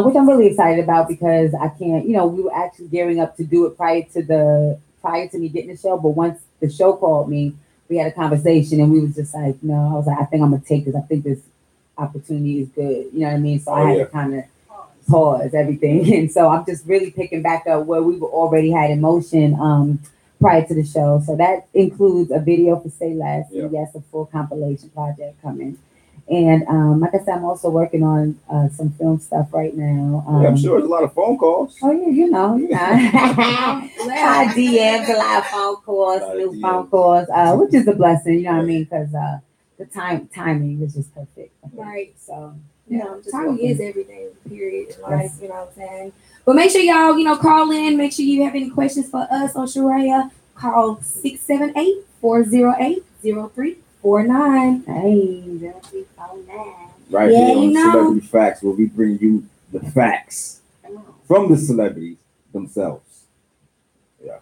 which I'm really excited about because I can't. We were actually gearing up to do it prior to me getting the show, but once the show called me, we had a conversation and we was just like, no, I was like, I think I'm gonna take this. I think this opportunity is good. You know what I mean? So I had to kind of pause everything, and so I'm just really picking back up where we were already had in motion prior to the show. So that includes a video for Say Less, and yes, a full compilation project coming. And like I said, I'm also working on some film stuff right now.
I'm sure there's a lot of phone calls.
Oh yeah, I DMs, a lot of phone calls, new phone calls, which is a blessing. You know what I mean? Because the timing is just perfect.
Right.
So.
Timing is everything, period, in life, you know what I'm saying? But make sure y'all, call in. Make sure you have any questions for us on Sharaya. Call 678-408-0349.
Hey, 0349.
Right here on Celebrity Facts, where we bring you the facts from the celebrities themselves. Yeah.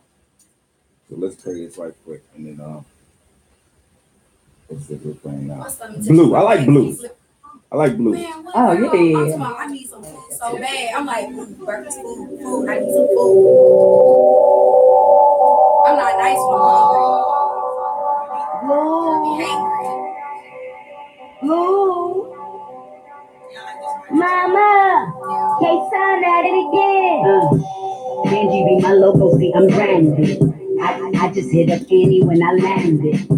So let's play this right quick, and then what's this we're playing now? Blue. I like blue.
Man, what? I need some food so bad. I'm like, breakfast food. I need some food. I'm not nice when I'm hungry.
Mama, K-Sun at it again. Benji be my logo, see I'm branded. I just hit up Annie when I landed.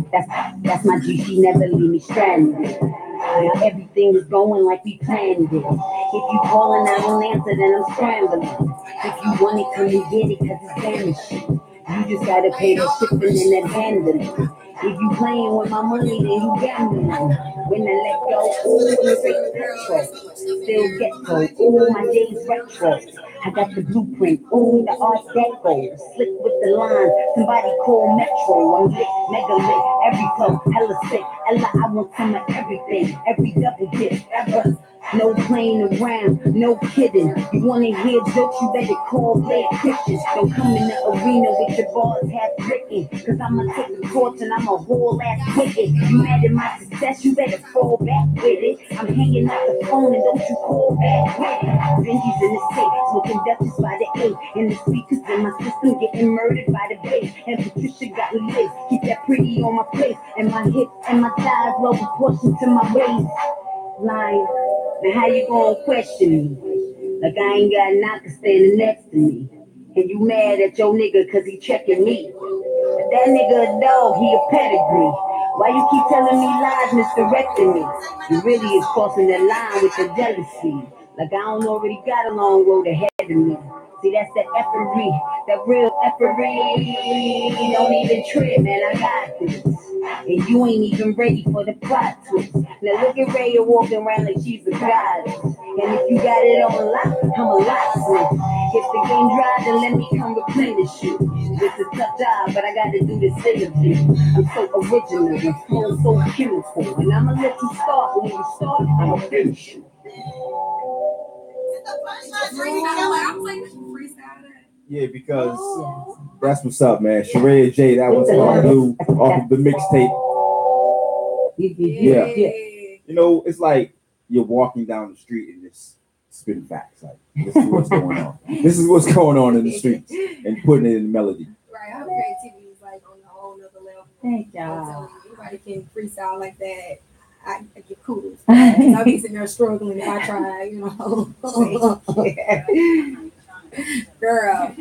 That's my G, she never leave me stranded. Now everything is going like we planned it. If you calling, I don't answer, then I'm scrambling. If you want it, come and get it, cause it's vanishing. You just gotta pay the shipping and that handling. If you playing with my money, then you gambling. When I let go, ooh, it's straight petrol. Still ghetto, ooh, my days retro. I got the blueprint, ooh, the art deco. Slick with the line, somebody call Metro. I'm lit, mega lit, every flow, hella sick. Ella, I want some of everything, every double dip, ever. No playing around, no kidding. You wanna hear jokes, you better call Red Christians. Don't come in the arena with your bars half written. Cause I'ma take the torch and I'ma haul ass wicked. You mad at my success, you better fall back with it. I'm hanging out the phone and don't you call back with it. Benji's in the safe, smoking Dutchess by the 8. And the speakers in my system getting murdered by the bass. And Patricia got me lace, keep that pretty on my face. And my hips and my thighs low proportion to my waist. Line. Now how you gonna question me? Like I ain't got a knocker standing next to me. And you mad at your nigga cause he checking me. But that nigga a dog, he a pedigree. Why you keep telling me lies, misdirecting me? You really is crossing the line with your jealousy. Like I don't already got a long road ahead of me. See, that's that effery, that real effery. Don't even trip, man, I got this. And you ain't even ready for the plot twist. Now look at Raya walking around like she's a goddess. And if you got it on lock, I'm a locksmith. If the game dry, then let me come replenish you. It's a tough job, but I gotta do this interview. I'm so original, and flow so beautiful. And I'ma let you start, but when you start, I'ma finish you.
Yeah, because that's what's up, man. Sharaya J, that was on Blue off of the mixtape. Yeah. You know, it's like you're walking down the street and just spitting facts. Like, this is what's going on. This is what's going on in the streets and putting it in melody.
Right, her creativity is like on a whole nother level.
Thank y'all.
Anybody can freestyle like that. I get kudos. I'll be sitting there struggling if I try, you know. Girl.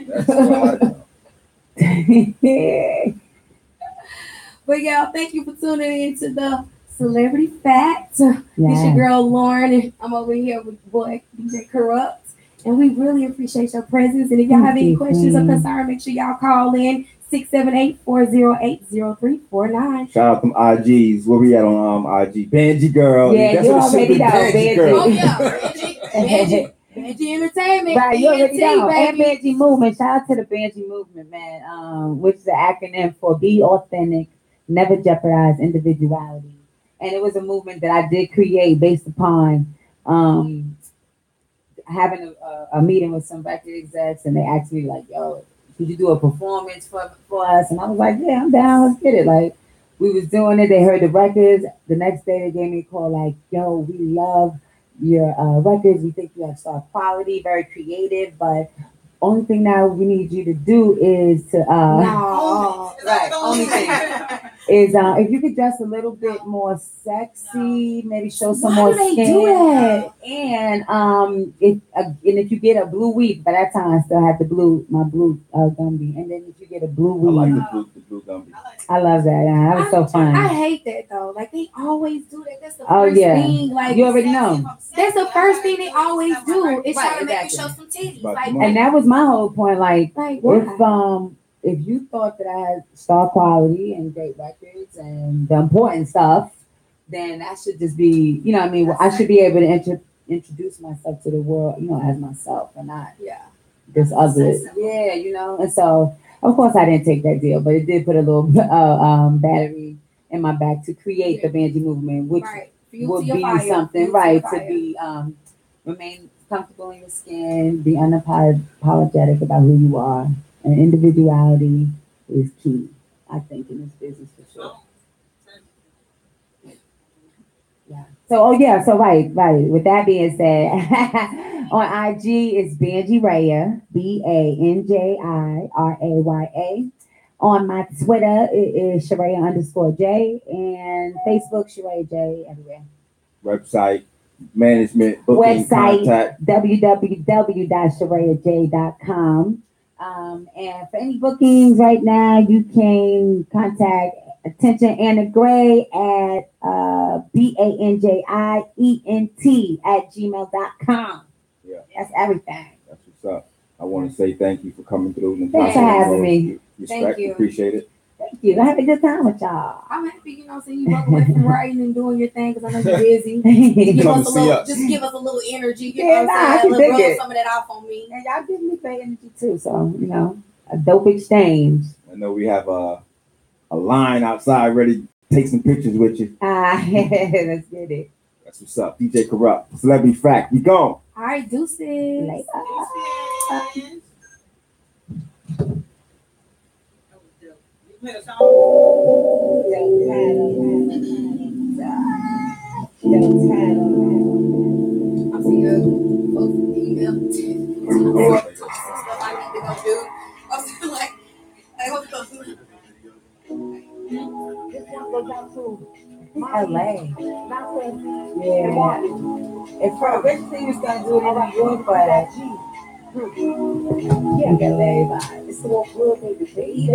But yeah, thank you for tuning in to the Celebrity Facts. It's your girl Lauren, and I'm over here with boy DJ Kurupt. And we really appreciate your presence. And if y'all have any questions or concerns, make sure y'all call in 678-408-0349.
Shout out them IGs. Where we at on IG? Benji girl.
Yeah,
that's
you
what
already know.
Benji girl.
Oh yeah, Benji Entertainment.
Right, you already know. And
Baby.
Benji Movement. Shout out to the Benji Movement, man. Which is the acronym for Be Authentic, Never Jeopardize Individuality. And it was a movement that I did create based upon having a meeting with some record execs, and they asked me like, "Yo, could you do a performance for us?" And I was like, "Yeah, I'm down. Let's get it." Like, we was doing it. They heard the records. The next day, they gave me a call like, "Yo, we love your records. We think you have star quality, very creative, but only thing now we need you to do is to only thing is if you could dress a little bit more sexy, maybe show some more skin. And if you get a blue weave, by that time I still had my blue Gumby, and then if you get a blue weave,
I like the blue Gumby.
I love that. That was so fun.
I hate that though. Like they always do that. That's the first thing. Like
you already know.
That's the first thing they always do. It's trying to make you show some titties. Like,
and that was my whole point. Like if you thought that I had star quality and great records and the important stuff, then that should just be, you know what I mean? Well, I should be able to introduce myself to the world, you know, as myself and not this other. Yeah, you know. And so, of course, I didn't take that deal, but it did put a little battery in my back to create the Benji movement, which would be something, to be remain comfortable in your skin, be unapologetic about who you are. And individuality is key, I think, in this business for sure. Yeah. So, right. With that being said, on IG it's Benji Raya, BANJIRAYA. On my Twitter, it is Sharaya_J, and Facebook, Sharaya J, everywhere.
Website, management, booking, contact.
www.sharayaj.com. And for any bookings right now, you can contact Attention Anna Gray at BANJIENT@gmail.com.
Yeah.
That's everything.
That's what's up. I want to say thank you for coming through. And
Thanks for having me.
Respect,
Thank you.
Appreciate it.
Thank you. I had a good time with y'all.
I'm happy, you know, seeing you walk away from writing and doing your thing because I know you're busy. Just give us a little energy. You know what I'm saying? Rub some of that off on me.
And y'all give me great energy too. So, you know, a dope exchange.
I know we have a line outside ready to take some pictures with you.
Let's get it.
That's what's up. DJ Kurupt. Celebrity Fact. We gone.
All right, deuces.
Later.
Play a song.
I'm seeing folks email stuff I need to go do. I'm still like, I hope you don't do it.
This one goes out to
LA.
Yeah.
If for eventually you're gonna do it in New York, but yeah, LA vibe.
It's all good, baby.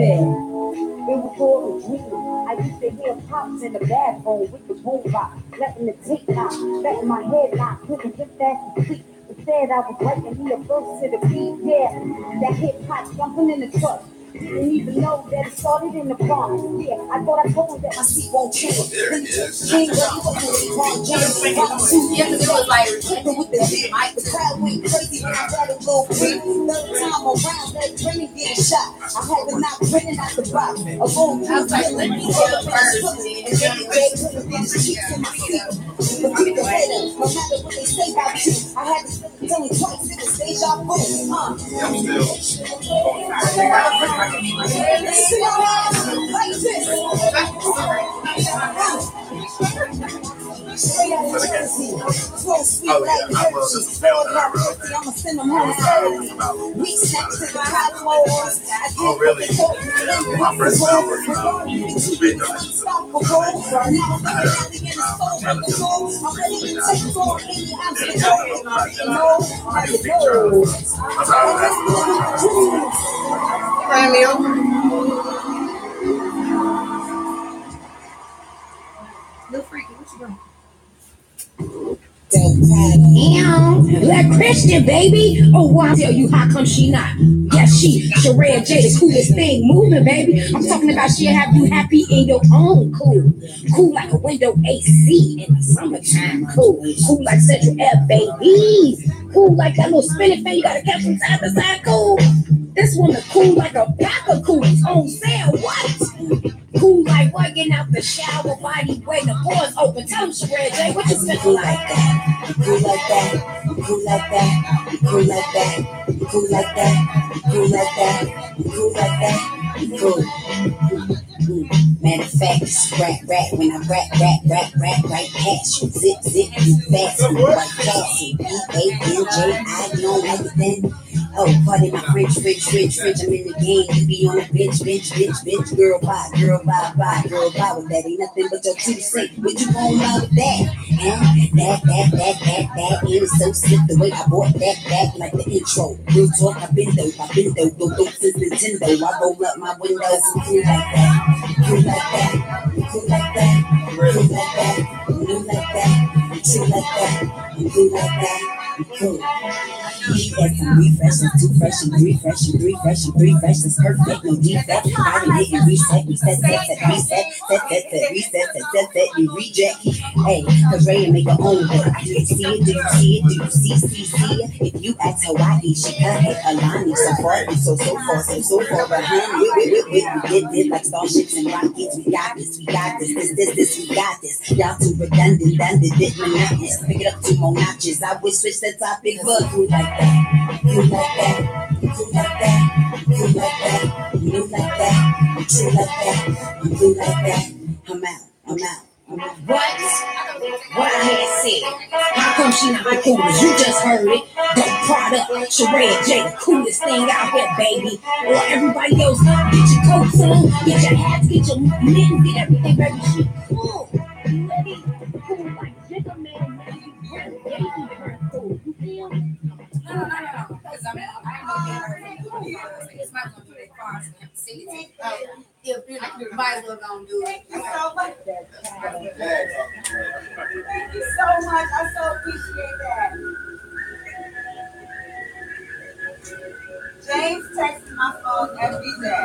It was all a dream. I used to hear pops in the bathroom with the boom box, letting the tape knock, letting my head knock, clicking just fast and sleep. Instead, I was writing me a verse to the beat. Yeah, that hip hop jumping in the truck. Didn't even know that it started in the Bronx. Yeah, I thought I told him that my seat won't change.
Yeah, because it was like
with the shit, the crowd went crazy when I got a little free. Third time around, that Remy getting shot. I had to knock Brennan out the box. A room, I was like, let me get up first. And then they couldn't get the sheets in my seat. But keep the haters, no matter what they say about you. I had to tell me twice, it was deja vu.
Little freaky, what you doing?
Black Christian, baby. Oh, well, I'll tell you how come she not. Yes, she, Sharaya J, the coolest thing moving, baby. I'm talking about she'll have you happy in your own cool. Cool like a window AC in the summertime. Cool like Central Air, baby. Cool like that little spinning fan you gotta catch from side to side. Cool. This woman cool like a pack of coolies on sale. What? Cool like what? Getting out the shower, body weight, the pores open. Tell him, Sharaya J, what you feeling like that?
Cool like that, cool like that, cool like that, cool like that, cool like that, cool like that, cool. Matter of fact, rap when I rap right past you. Zip, you fast, like Cassie. B-A-N-J-I, you don't like it then? Oh, pardon my French, I'm in the game. You be on the bench, girl, bye with that. Ain't nothing but your two say. What you gon' lie with that? That is so sick the way I bought that like the intro. Real talk, I've been though, go since Nintendo. I roll up my windows and cool like that, cool like that, cool like that, cool like that, cool like that, chill like that, cool like that, cool. That's refreshing, too fresh and three fresh, that's perfect, no defect. I done hit and reset, we reject. Hey, cause Ray make her own, but do you see it? Do you see it? If you ask Hawaii, she cut it, Alani, so far behind me. We get this like starships and rockets. We got this. Y'all too redundant, did monotonous. Pick it up 2 more notches. I would switch the topic, but you like that. You like that, you like that, you like that, you like that, you like that, you like that. I'm out.
What I had said. How come she not the coolest? You just heard it. Dope product, Sharaya J, the coolest thing out here, baby. Or everybody else, get your coats on, get your hats, get your mittens, get everything, baby. She cool. You ready? Cool like Jigga Man, now you bring baby her cool. You feel me?
No. Because I mean, I ain't gonna get her. It's not gonna do that far. See, if you might as well gonna do it.
Thank you so much. I so appreciate that.
James texts my phone every day.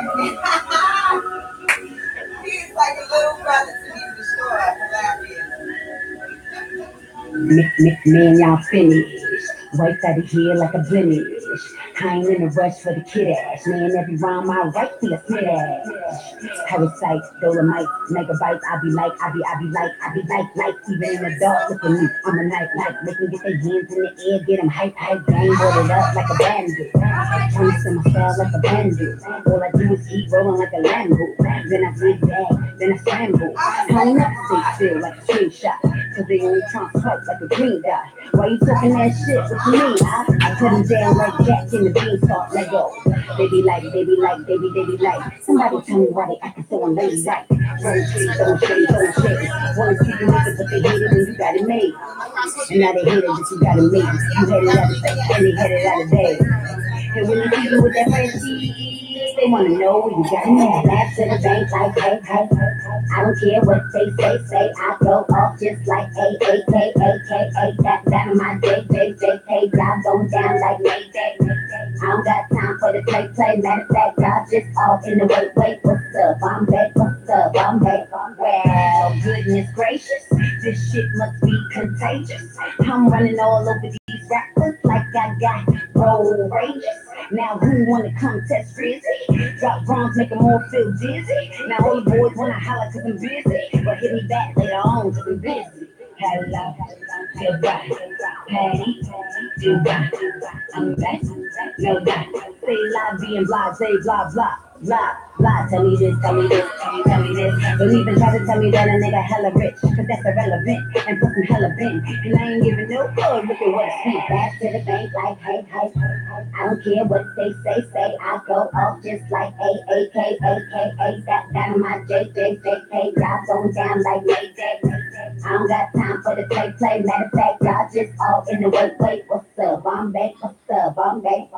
He's like a little brother to me for sure. Hilarious.
Man, y'all finished. Wiped out of here like a blemish. I ain't in a rush for the kid ass. Man, every rhyme I write feel a smith ass. Parasite, dolomite, megabytes. I be like, even in the dark, look at me. I'm a night light. Make me get their hands in the air, get them hype, gang, boarded up like a bandit. Turns to my style like a bandit. All I do is keep rolling like a Lambo. Then I zigzag, then I scramble. I don't never stay still like a screenshot. Cause they only trump swipe like a green dot. Why you talking that shit? What you mean? I put them down like Jack in the beanstalk. Let go. They be like. Somebody tell me why they acting so unladylike. Throwing shade. Wanna see you make it, but they hate it when you got it made. And now they hate it that you got it made. You had it out of sight and they had it out of day. And when they see you with that fancy, they wanna know where you got it made. Laugh to the bank like hey. I don't care what they say. I go off just like A. That on my J. Y'all going down like Mayday. I don't got time for the play. Matter of fact, y'all just all in the wait, what's up? I'm back, well, goodness gracious, this shit must be contagious. I'm running all over these rappers like I got road rages. Now who wanna come test Rizzy? Drop bombs, make them all feel dizzy. Now all the boys wanna holler cause I'm busy, but hit me back later on cause I'm busy. Hello, goodbye, Patty, goodbye, I'm back, no doubt. Say la, being blah, say blah, blah, blah, blah. Tell me this. Don't even try to tell me that a nigga hella rich, cause that's irrelevant, and plus I'm hella bent. And I ain't giving no fuck, look at what I spent. Back to the bank like hey. I don't care what they say. I go off just like A. That on my J. Y'all going down like Mayday. I don't got time for the play. Matter of fact, y'all just all in the wait, what's up? I'm back, what's up? I'm back.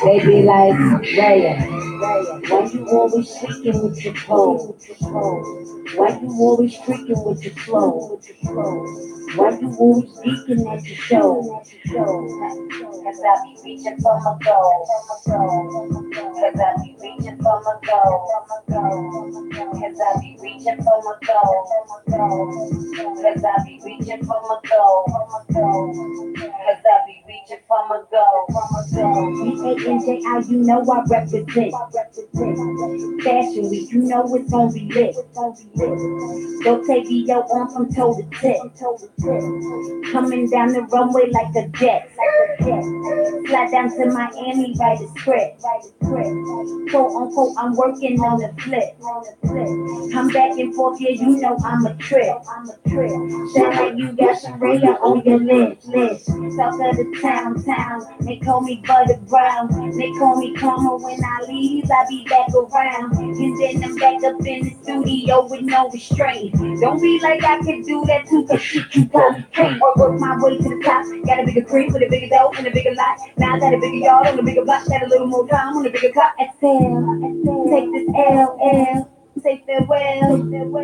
They be like, Raya, why you always freaking with your pose? Why you always freaking with your flow? Why you always geeking at your show? Cause I be reaching for my goal. Cause I be reaching for my goal. Cause I be reaching for my goal. Cause I be reaching for my goal. Cause I be reaching for my goal. BANJI, you know I represent. Fashion Week, you know it's gonna be lit. Don't take yo on from toe to tip. Coming down the runway like a jet. Fly down to Miami, write a script. Quote unquote, I'm working on the flip. Come back and forth, yeah, you know I'm a trip. Sound like you got Sharaya on your list. Talk of the town. They call me Butter Brown. They call me Karma when I leave. I be back around. And then I'm back up in the studio with no restraint. Don't be like I can do that too, cause shit you probably can't. Or work my way to the top. Got a bigger crib with a bigger dough and a bigger lot. Now I got a bigger yard on a bigger block. Got a little more time on a bigger clock. Exhale. Take this LL. Say farewell, deal or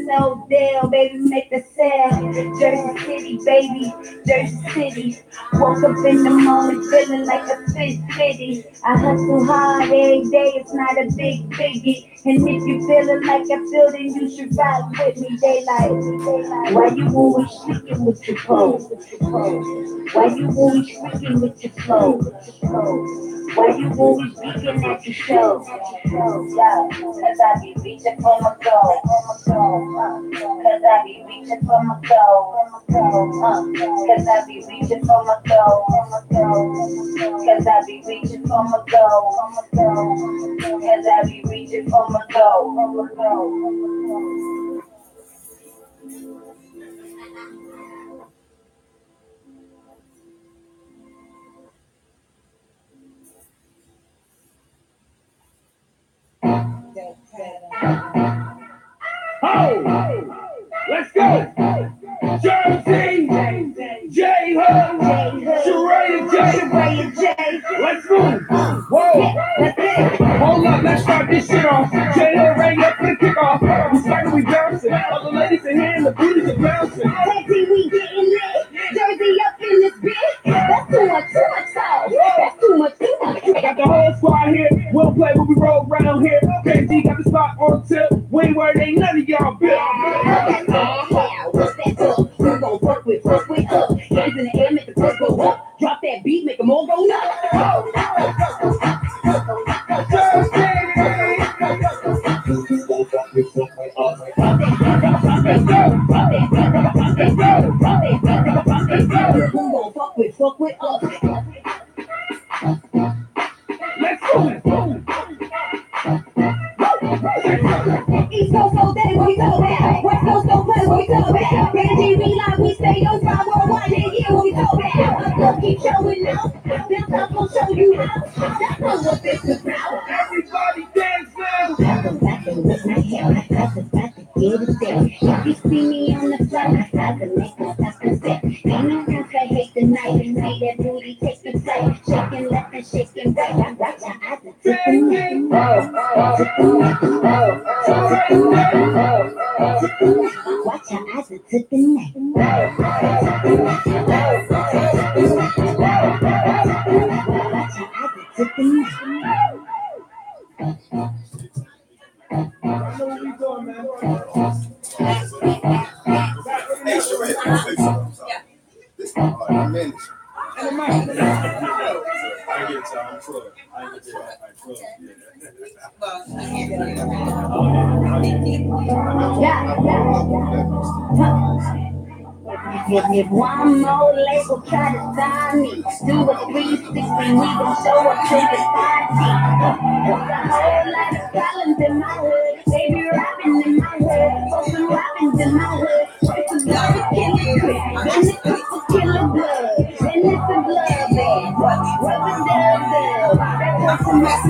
no deal, baby, make the sale. Jersey City, baby, Jersey City. Woke up in the morning feeling like a city. I hustle hard every day, it's not a biggie. And if you feeling like I feel, then you should ride with me. Daylight, why you always sneaking with your pose? Why you always freaking with your flow? Why you always geeking at your show? Cause I be reaching for my goal. Cause I be reaching for my goal. Cause I be reaching for my goal. Cause I be reaching for my goal. Cause I be reaching for my goal.
Sharaya J. Let's move. Whoa. Hold up, let's start this shit off. J-Hood radio for the kickoff. We starting, we bouncing. All the ladies in here and the booties are bouncing.
We getting lit. Jersey up in this bitch. That's too much sauce. That's too much.
Got the whole squad here. We'll play when we roll around here. KG got the spot on tip. Wayne Word ain't none of y'all built.
What's that up? Who gon' fuck with up? Hands in the air, make the push go up. Drop that beat, make them all go nuts. Fuck with us.
Let's go.
East Coast so dead, what we talk about? West Coast so play, what we talk about? KGB like we stay on top worldwide, yeah, what we talk about? Let's keep showing out. This up will show you how. That's not what this is about.
Everybody dance now.
Back and with my hair, back to get it there. If you see me on the floor, I can make a stop and step. Ain't no time for hate tonight. Make that booty take the flight. Shaking left and shaking right. I watch your eyes and tip the night. Watch your eyes and tip the night. Watch your eyes and tip the night.
Hey, Sharaya, this one, I manage. I get time truck. I get
If one more label try to sign me, do a 360, we gon' show up to the party. Got a whole lot of problems in my hood, they be rapping in my hood, for some rappings in my hood. It's a blood killing quick, then it's a killer blood, then it's a blood bag. What's a dub? That's what's a mess.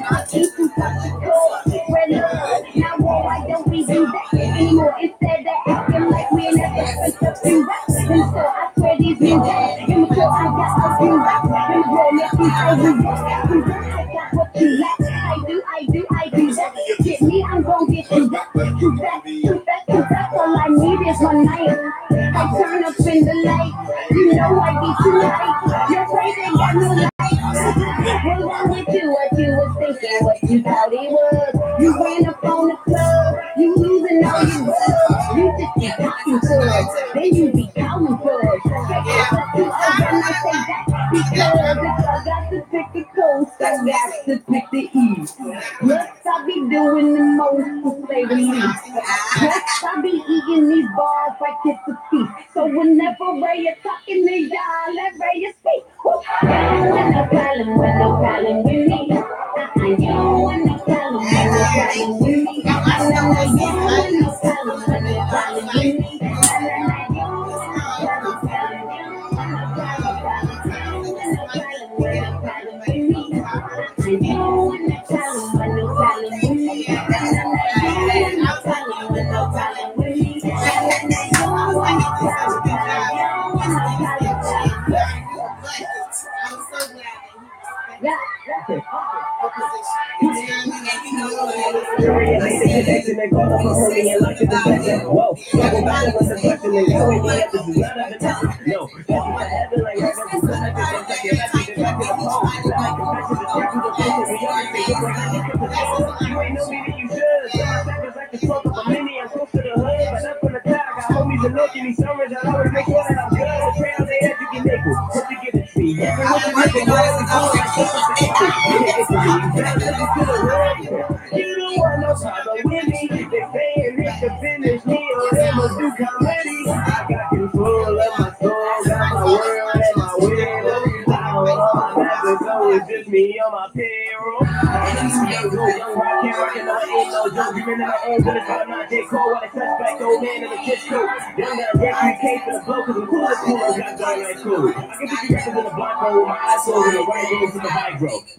I keep some touch of core, spread love. Now why don't we do that anymore? Instead of acting like we never supposed to rap. And so I swear these niggas, immature, I got a few rap. And the world makes me say you want. You don't check out what you lack. I do that. Get me, I'm gon' get you back. You back. All I need is one night. I turn up in the light. You know I get you right. Your face ain't got no light. What's wrong with you? What you was thinking? What you thought it was? You ran up on the club. You losing all your love. You just keep talking to us. Then you be calling for us. When I say that, because if I got to pick the coast, I got to pick the east. Plus, I be doing the most to stay released. Plus, I be eating these bars like it's a feast. So whenever Raya talking to y'all, let Raya speak. No problem with me. You don't want no problem with me. No problem with me.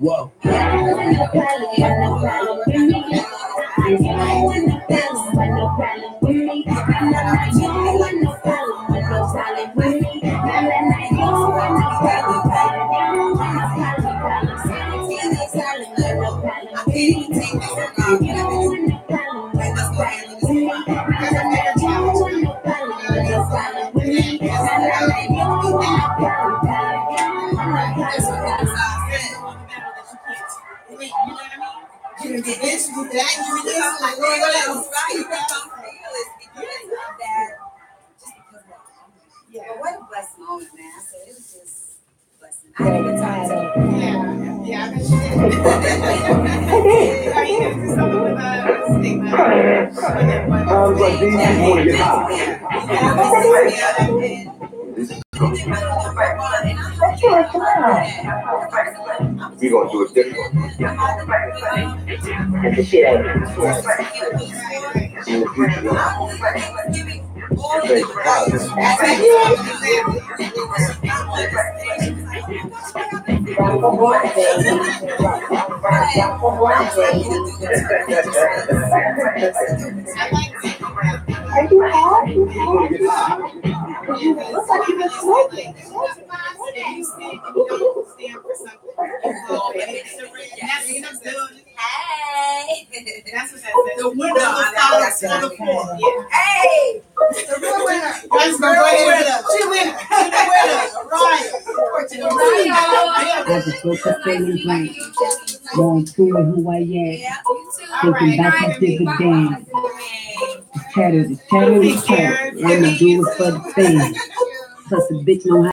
Whoa.
You can get this, you can that, you can this, like, Lord,
yeah. But what a blessed moment, man. I said it was just a blessing. I had a good time too.
Yeah, I bet you did. Are you gonna do something with a stigma?
But these people want to get high. We're gonna do it different. Get the shit out of here. In the future,
Are you high? You look like you've been smoking.
Hey!
That's what that says. The winner of the fourth.
Hey!
The real winner. That's the real winner. She winner. Ryan.
I just woke up feeling great. Going through who I am. Thinking back into the dance. The chatter. I'ma do it for the fans. Plus a bitch know how